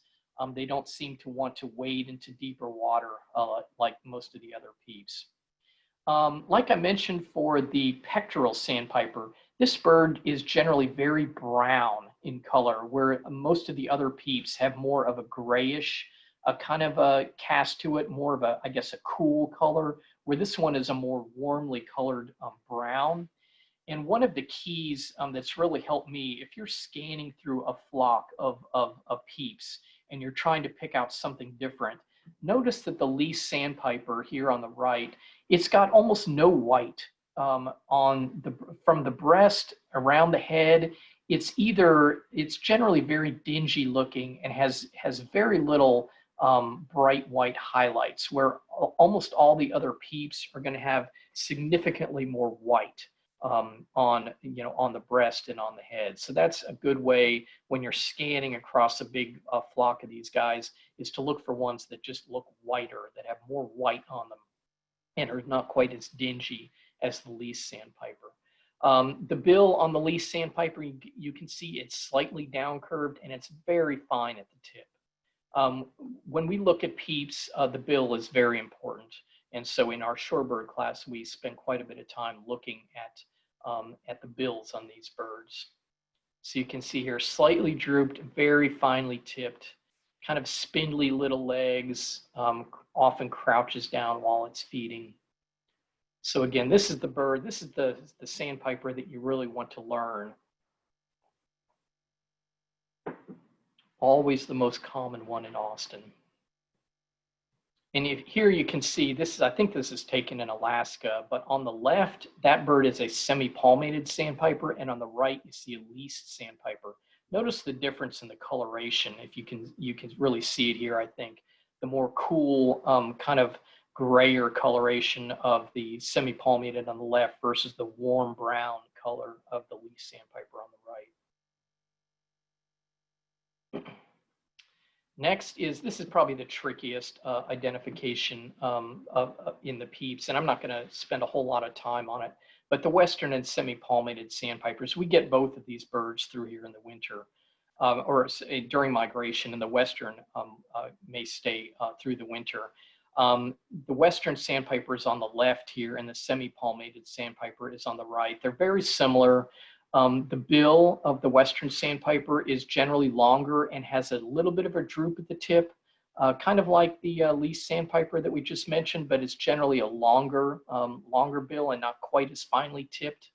They don't seem to want to wade into deeper water like most of the other peeps. Like I mentioned for the Pectoral Sandpiper, this bird is generally very brown in color, where most of the other peeps have more of a grayish, kind of a cast to it, more of a, I guess, a cool color, where this one is a more warmly colored brown. And one of the keys that's really helped me, if you're scanning through a flock of peeps and you're trying to pick out something different, notice that the least sandpiper here on the right, it's got almost no white from the breast around the head. It's generally very dingy looking and has very little bright white highlights, where almost all the other peeps are going to have significantly more white on the breast and on the head. So that's a good way when you're scanning across a big flock of these guys, is to look for ones that just look whiter, that have more white on them and are not quite as dingy as the least sandpiper. The bill on the least sandpiper, you can see it's slightly down curved and it's very fine at the tip. When we look at peeps, the bill is very important. And so in our shorebird class, we spend quite a bit of time looking at the bills on these birds. So you can see here, slightly drooped, very finely tipped, kind of spindly little legs, often crouches down while it's feeding. So again, this is the bird, this is the sandpiper that you really want to learn. Always the most common one in Austin. And here you can see, I think this is taken in Alaska, but on the left, that bird is a Semipalmated Sandpiper, and on the right, you see a least Sandpiper. Notice the difference in the coloration. If you can really see it here, I think. The more cool, kind of grayer coloration of the Semipalmated on the left versus the warm brown color of the least Sandpiper on the right. Next this is probably the trickiest identification in the peeps, and I'm not going to spend a whole lot of time on it, but the Western and Semipalmated Sandpipers, we get both of these birds through here in the winter, or during migration, and the Western may stay through the winter. The Western Sandpiper is on the left here, and the Semipalmated Sandpiper is on the right. They're very similar. The bill of the Western Sandpiper is generally longer and has a little bit of a droop at the tip, kind of like the least Sandpiper that we just mentioned, but it's generally a longer bill and not quite as finely tipped.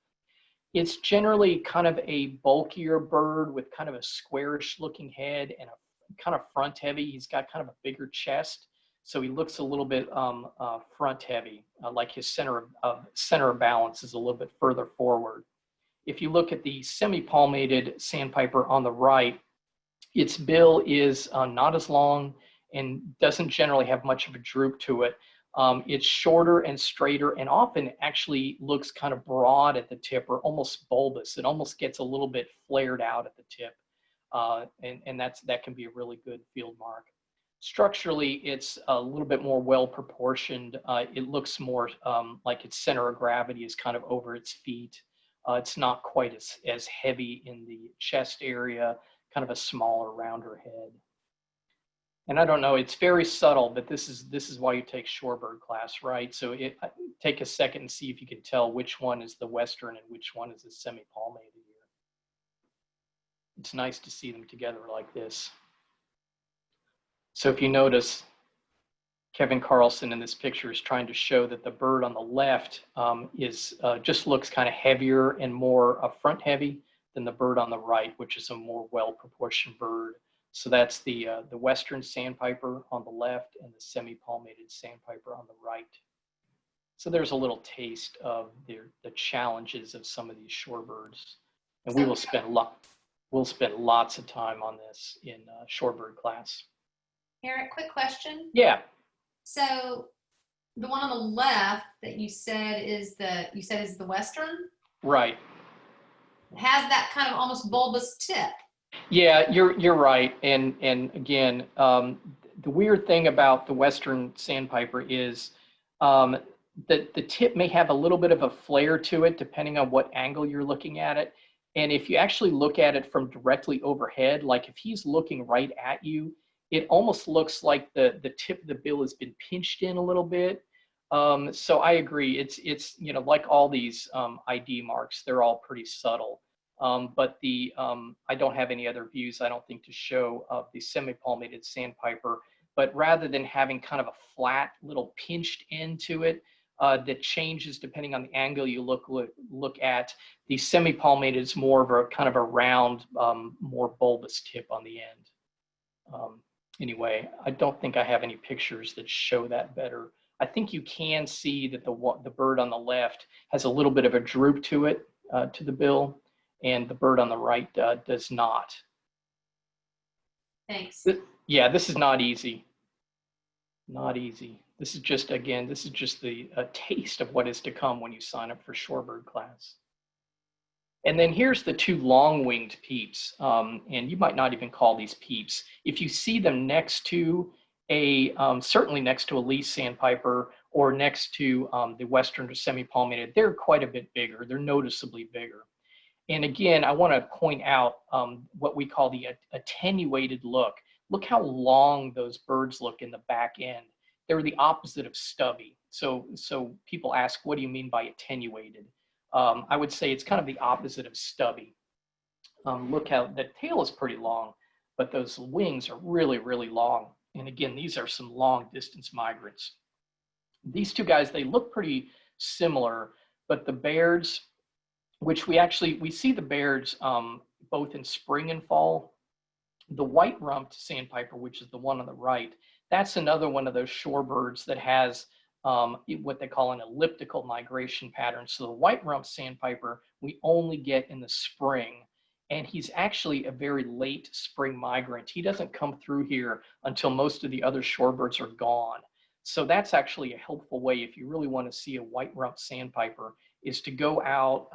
It's generally kind of a bulkier bird with kind of a squarish looking head and a kind of front heavy. He's got kind of a bigger chest, so he looks a little bit front heavy, like his center of balance is a little bit further forward. If you look at the Semipalmated Sandpiper on the right, its bill is not as long and doesn't generally have much of a droop to it. It's shorter and straighter and often actually looks kind of broad at the tip or almost bulbous. It almost gets a little bit flared out at the tip. And that can be a really good field mark. Structurally, it's a little bit more well proportioned. It looks more like its center of gravity is kind of over its feet. It's not quite as heavy in the chest area, kind of a smaller, rounder head. And I don't know, it's very subtle, but this is why you take shorebird class, right? So take a second and see if you can tell which one is the Western and which one is the Semipalmated here. It's nice to see them together like this. So if you notice, Kevin Carlson in this picture is trying to show that the bird on the left just looks kind of heavier and more front heavy than the bird on the right, which is a more well-proportioned bird. So that's the Western Sandpiper on the left and the Semipalmated Sandpiper on the right. So there's a little taste of the challenges of some of these shorebirds. And we will spend we'll spend lots of time on this in Shorebird class. Eric, quick question. Yeah. So the one on the left that you said is the Western? Right. It has that kind of almost bulbous tip. Yeah, you're right. And again, the weird thing about the Western Sandpiper is that the tip may have a little bit of a flare to it depending on what angle you're looking at it. And if you actually look at it from directly overhead, like if he's looking right at you, it almost looks like the tip of the bill has been pinched in a little bit. So I agree. It's you know, like all these ID marks, they're all pretty subtle. But I don't have any other views, I don't think, to show of the Semipalmated Sandpiper. But rather than having kind of a flat little pinched end to it that changes depending on the angle you look at, the Semipalmated is more of a kind of a round, more bulbous tip on the end. Anyway, I don't think I have any pictures that show that better. I think you can see that the bird on the left has a little bit of a droop to it, to the bill, and the bird on the right does not. Thanks. Yeah, this is not easy. Not easy. This is just, again, this is just the taste of what is to come when you sign up for Shorebird class. And then here's the two long-winged peeps, and you might not even call these peeps. If you see them next to certainly next to a leaf sandpiper or next to the Western or Semipalmated, they're quite a bit bigger. They're noticeably bigger. And again, I want to point out what we call the attenuated look. Look how long those birds look in the back end. They're the opposite of stubby. So people ask, what do you mean by attenuated? I would say it's kind of the opposite of stubby. Look how the tail is pretty long, but those wings are really, really long. And again, these are some long distance migrants. These two guys, they look pretty similar, but the Bairds, which we see the Bairds both in spring and fall. The White-rumped Sandpiper, which is the one on the right, that's another one of those shorebirds that has what they call an elliptical migration pattern. So the White-rumped Sandpiper we only get in the spring, and he's actually a very late spring migrant. He doesn't come through here until most of the other shorebirds are gone. So that's actually a helpful way if you really want to see a White-rumped Sandpiper, is to go out.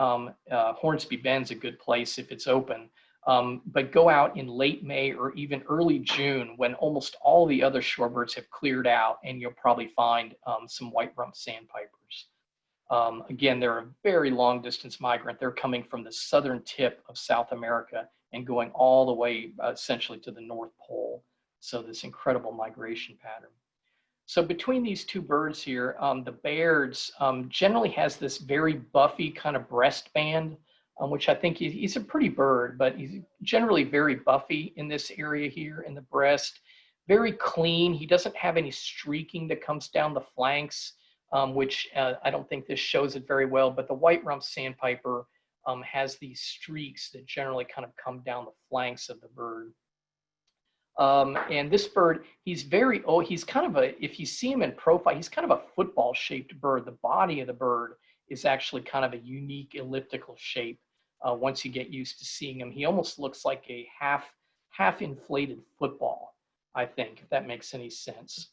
Hornsby Bend's a good place if it's open, but go out in late May or even early June when almost all the other shorebirds have cleared out, and you'll probably find some White-rumped Sandpipers. Again, they're a very long distance migrant. They're coming from the southern tip of South America and going all the way essentially to the North Pole. So this incredible migration pattern. So between these two birds here, the Bairds generally has this very buffy kind of breast band, which I think he's a pretty bird, but he's generally very buffy in this area here in the breast. Very clean. He doesn't have any streaking that comes down the flanks, which I don't think this shows it very well, but the White-rumped Sandpiper has these streaks that generally kind of come down the flanks of the bird. And this bird, he's kind of if you see him in profile, he's kind of a football-shaped bird. The body of the bird is actually kind of a unique elliptical shape. Once you get used to seeing him, he almost looks like a half inflated football, I think, if that makes any sense.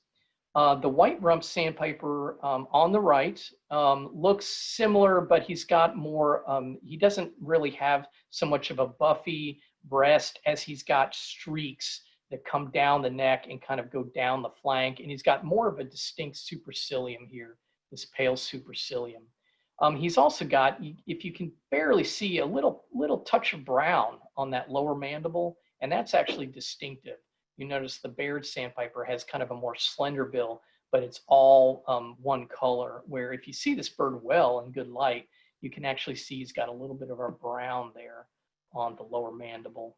The White-rumped Sandpiper on the right looks similar, but he's got more, he doesn't really have so much of a buffy breast as he's got streaks that come down the neck and kind of go down the flank. And he's got more of a distinct supercilium here, this pale supercilium. He's also got, if you can barely see, a little touch of brown on that lower mandible, and that's actually distinctive. You notice the Baird Sandpiper has kind of a more slender bill, but it's all one color, where if you see this bird well in good light, you can actually see he's got a little bit of a brown there on the lower mandible.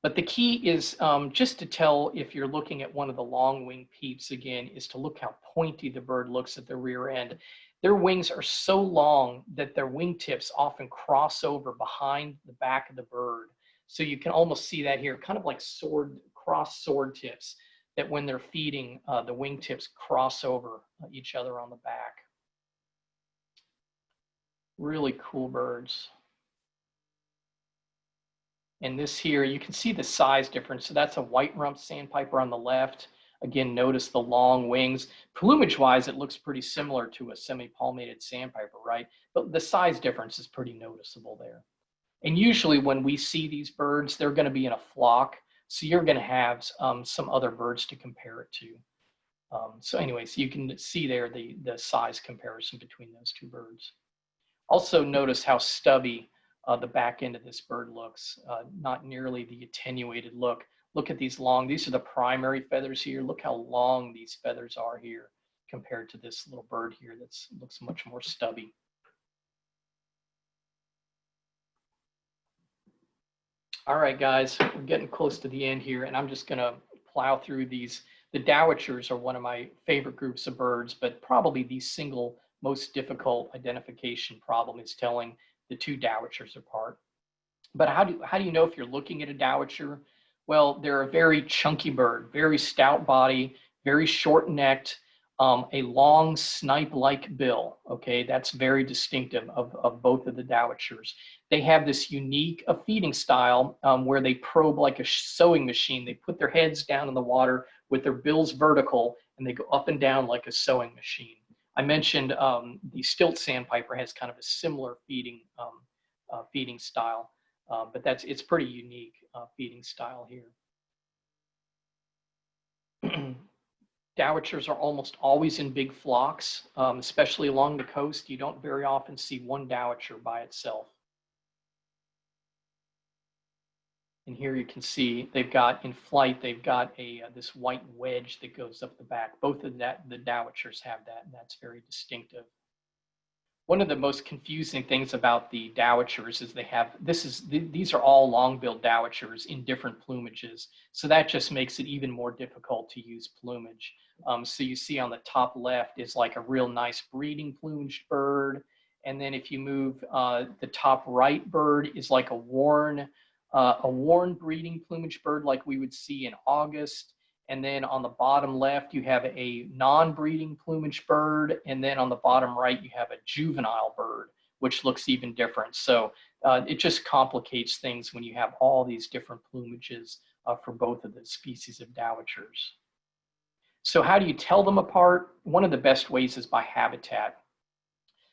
But the key is just to tell, if you're looking at one of the long-winged peeps again, is to look how pointy the bird looks at the rear end. Their wings are so long that their wingtips often cross over behind the back of the bird. So you can almost see that here, kind of like cross sword tips, that when they're feeding, the wingtips cross over each other on the back. Really cool birds. And this here, you can see the size difference. So that's a white-rumped sandpiper on the left. Again, notice the long wings. Plumage-wise, it looks pretty similar to a semipalmated sandpiper, right? But the size difference is pretty noticeable there. And usually when we see these birds, they're going to be in a flock. So you're going to have some other birds to compare it to. So anyways, you can see there the size comparison between those two birds. Also notice how stubby the back end of this bird looks, not nearly the attenuated look. Look at these long, these are the primary feathers here. Look how long these feathers are here compared to this little bird here that looks much more stubby. All right, guys, we're getting close to the end here, and I'm just gonna plow through these. The dowitchers are one of my favorite groups of birds, but probably the single most difficult identification problem is telling the two dowitchers apart. But how do you know if you're looking at a dowitcher? Well, they're a very chunky bird, very stout body, very short-necked, a long snipe-like bill. Okay, that's very distinctive of both of the dowitchers. They have this unique feeding style where they probe like a sewing machine. They put their heads down in the water with their bills vertical, and they go up and down like a sewing machine. I mentioned the Stilt Sandpiper has kind of a similar feeding style, but it's pretty unique feeding style here. Dowitchers are almost always in big flocks, especially along the coast. You don't very often see one dowitcher by itself. And here you can see they've got in flight, they've got this white wedge that goes up the back. Both of the dowitchers have that, and that's very distinctive. One of the most confusing things about the dowitchers is these are all long-billed dowitchers in different plumages. So that just makes it even more difficult to use plumage. So you see on the top left is like a real nice breeding plumaged bird. And then if you move the top right bird is like a worn breeding plumage bird like we would see in August. And then on the bottom left, you have a non-breeding plumage bird. And then on the bottom right, you have a juvenile bird, which looks even different. So it just complicates things when you have all these different plumages for both of the species of dowitchers. So how do you tell them apart? One of the best ways is by habitat.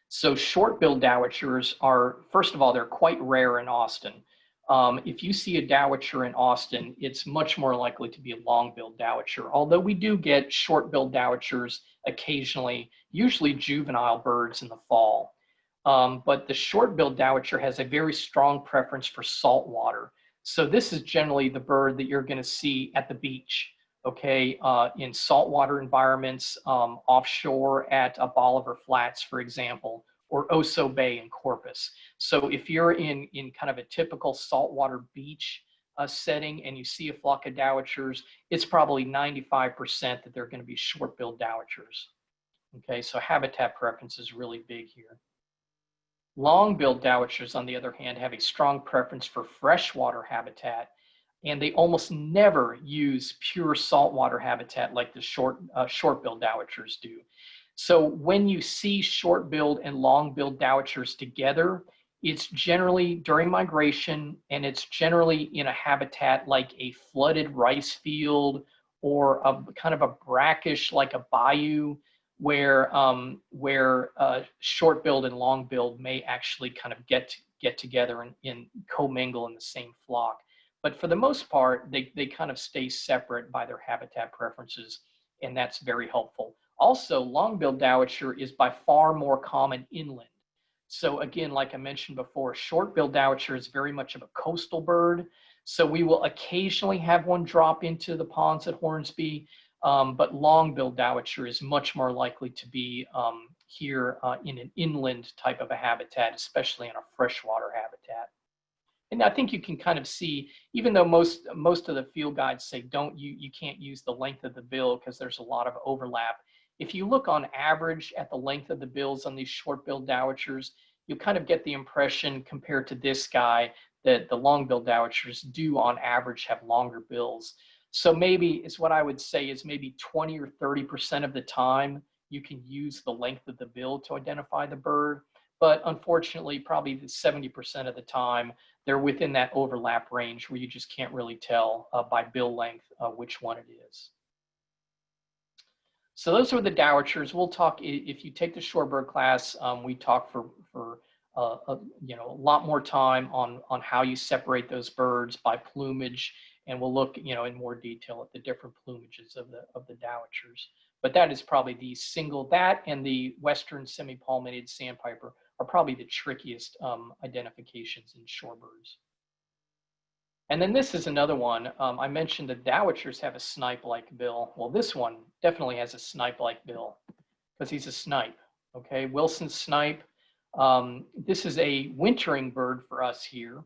So short-billed dowitchers are, first of all, they're quite rare in Austin. If you see a dowitcher in Austin, it's much more likely to be a long-billed dowitcher, although we do get short-billed dowitchers occasionally, usually juvenile birds in the fall. But the short-billed dowitcher has a very strong preference for salt water. So this is generally the bird that you're going to see at the beach, okay, in saltwater environments, offshore at Bolivar Flats, for example, or Oso Bay in Corpus. So if you're in kind of a typical saltwater beach setting and you see a flock of dowitchers, it's probably 95% that they're going to be short-billed dowitchers. Okay, so habitat preference is really big here. Long-billed dowitchers, on the other hand, have a strong preference for freshwater habitat, and they almost never use pure saltwater habitat like the short-billed dowitchers do. So when you see short-billed and long-billed dowitchers together, it's generally during migration, and it's generally in a habitat like a flooded rice field or a kind of a brackish, like a bayou, where short-billed and long-billed may actually kind of get together and commingle in the same flock. But for the most part, they kind of stay separate by their habitat preferences, and that's very helpful. Also, long-billed dowitcher is by far more common inland. So again, like I mentioned before, short-billed dowitcher is very much of a coastal bird. So we will occasionally have one drop into the ponds at Hornsby, but long-billed dowitcher is much more likely to be here in an inland type of a habitat, especially in a freshwater habitat. And I think you can kind of see, even though most of the field guides say you can't use the length of the bill because there's a lot of overlap. If you look on average at the length of the bills on these short-billed dowitchers, you kind of get the impression compared to this guy that the long-billed dowitchers do on average have longer bills. So maybe is what I would say is maybe 20 or 30% of the time you can use the length of the bill to identify the bird. but unfortunately, probably 70% of the time, they're within that overlap range where you just can't really tell by bill length which one it is. So those are the dowitchers. We'll talk, if you take the shorebird class, we talk for you know, a lot more time on how you separate those birds by plumage, and we'll look, you know, in more detail at the different plumages of the dowitchers. But that is probably the single, that and the Western Semipalmated Sandpiper are probably the trickiest identifications in shorebirds. And then this is another one. I mentioned the dowitchers have a snipe-like bill. Well, this one definitely has a snipe-like bill because he's a snipe. Okay, Wilson's snipe. This is a wintering bird for us here.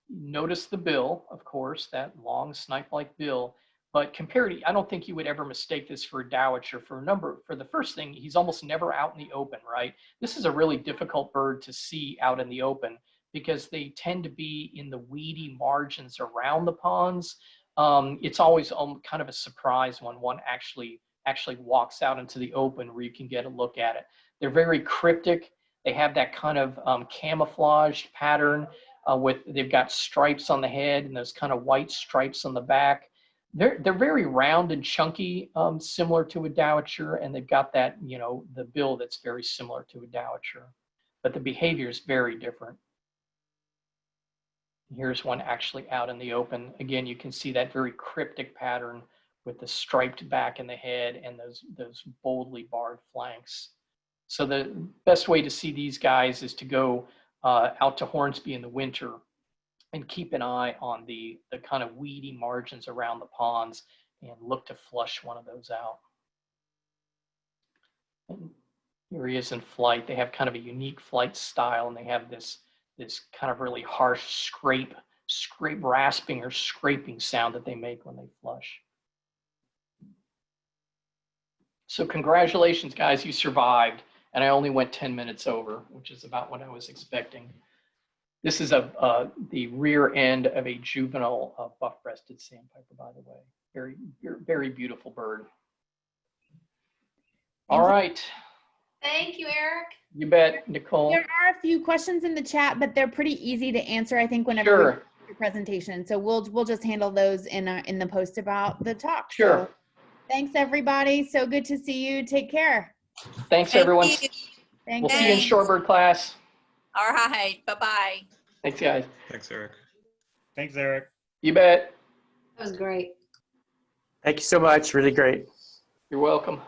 Notice the bill, of course, that long snipe-like bill. But compared to, I don't think you would ever mistake this for a dowitcher for the first thing, he's almost never out in the open, right? This is a really difficult bird to see out in the open because they tend to be in the weedy margins around the ponds. It's always kind of a surprise when one actually walks out into the open where you can get a look at it. They're very cryptic. They have that kind of camouflaged pattern they've got stripes on the head and those kind of white stripes on the back. They're very round and chunky, similar to a dowitcher, and they've got that, you know, the bill that's very similar to a dowitcher, but the behavior is very different. Here's one actually out in the open. Again, you can see that very cryptic pattern with the striped back and the head and those boldly barred flanks. So the best way to see these guys is to go out to Hornsby in the winter and keep an eye on the kind of weedy margins around the ponds and look to flush one of those out. And here he is in flight. They have kind of a unique flight style, and they have this kind of really harsh scrape rasping or scraping sound that they make when they flush. So congratulations, guys, you survived. And I only went 10 minutes over, which is about what I was expecting. This is the rear end of a juvenile buff-breasted sandpiper, by the way. Very, very beautiful bird. All right. Thank you, Eric. You bet, Nicole. There are a few questions in the chat, but they're pretty easy to answer, I think, whenever we do your presentation. So we'll just handle those in the post about the talk. Sure. So, thanks, everybody. So good to see you. Take care. Thanks, everyone. Thanks. We'll see you in shorebird class. All right. Bye-bye. Thanks, guys. Thanks, Eric. Thanks, Eric. You bet. That was great. Thank you so much. Really great. You're welcome.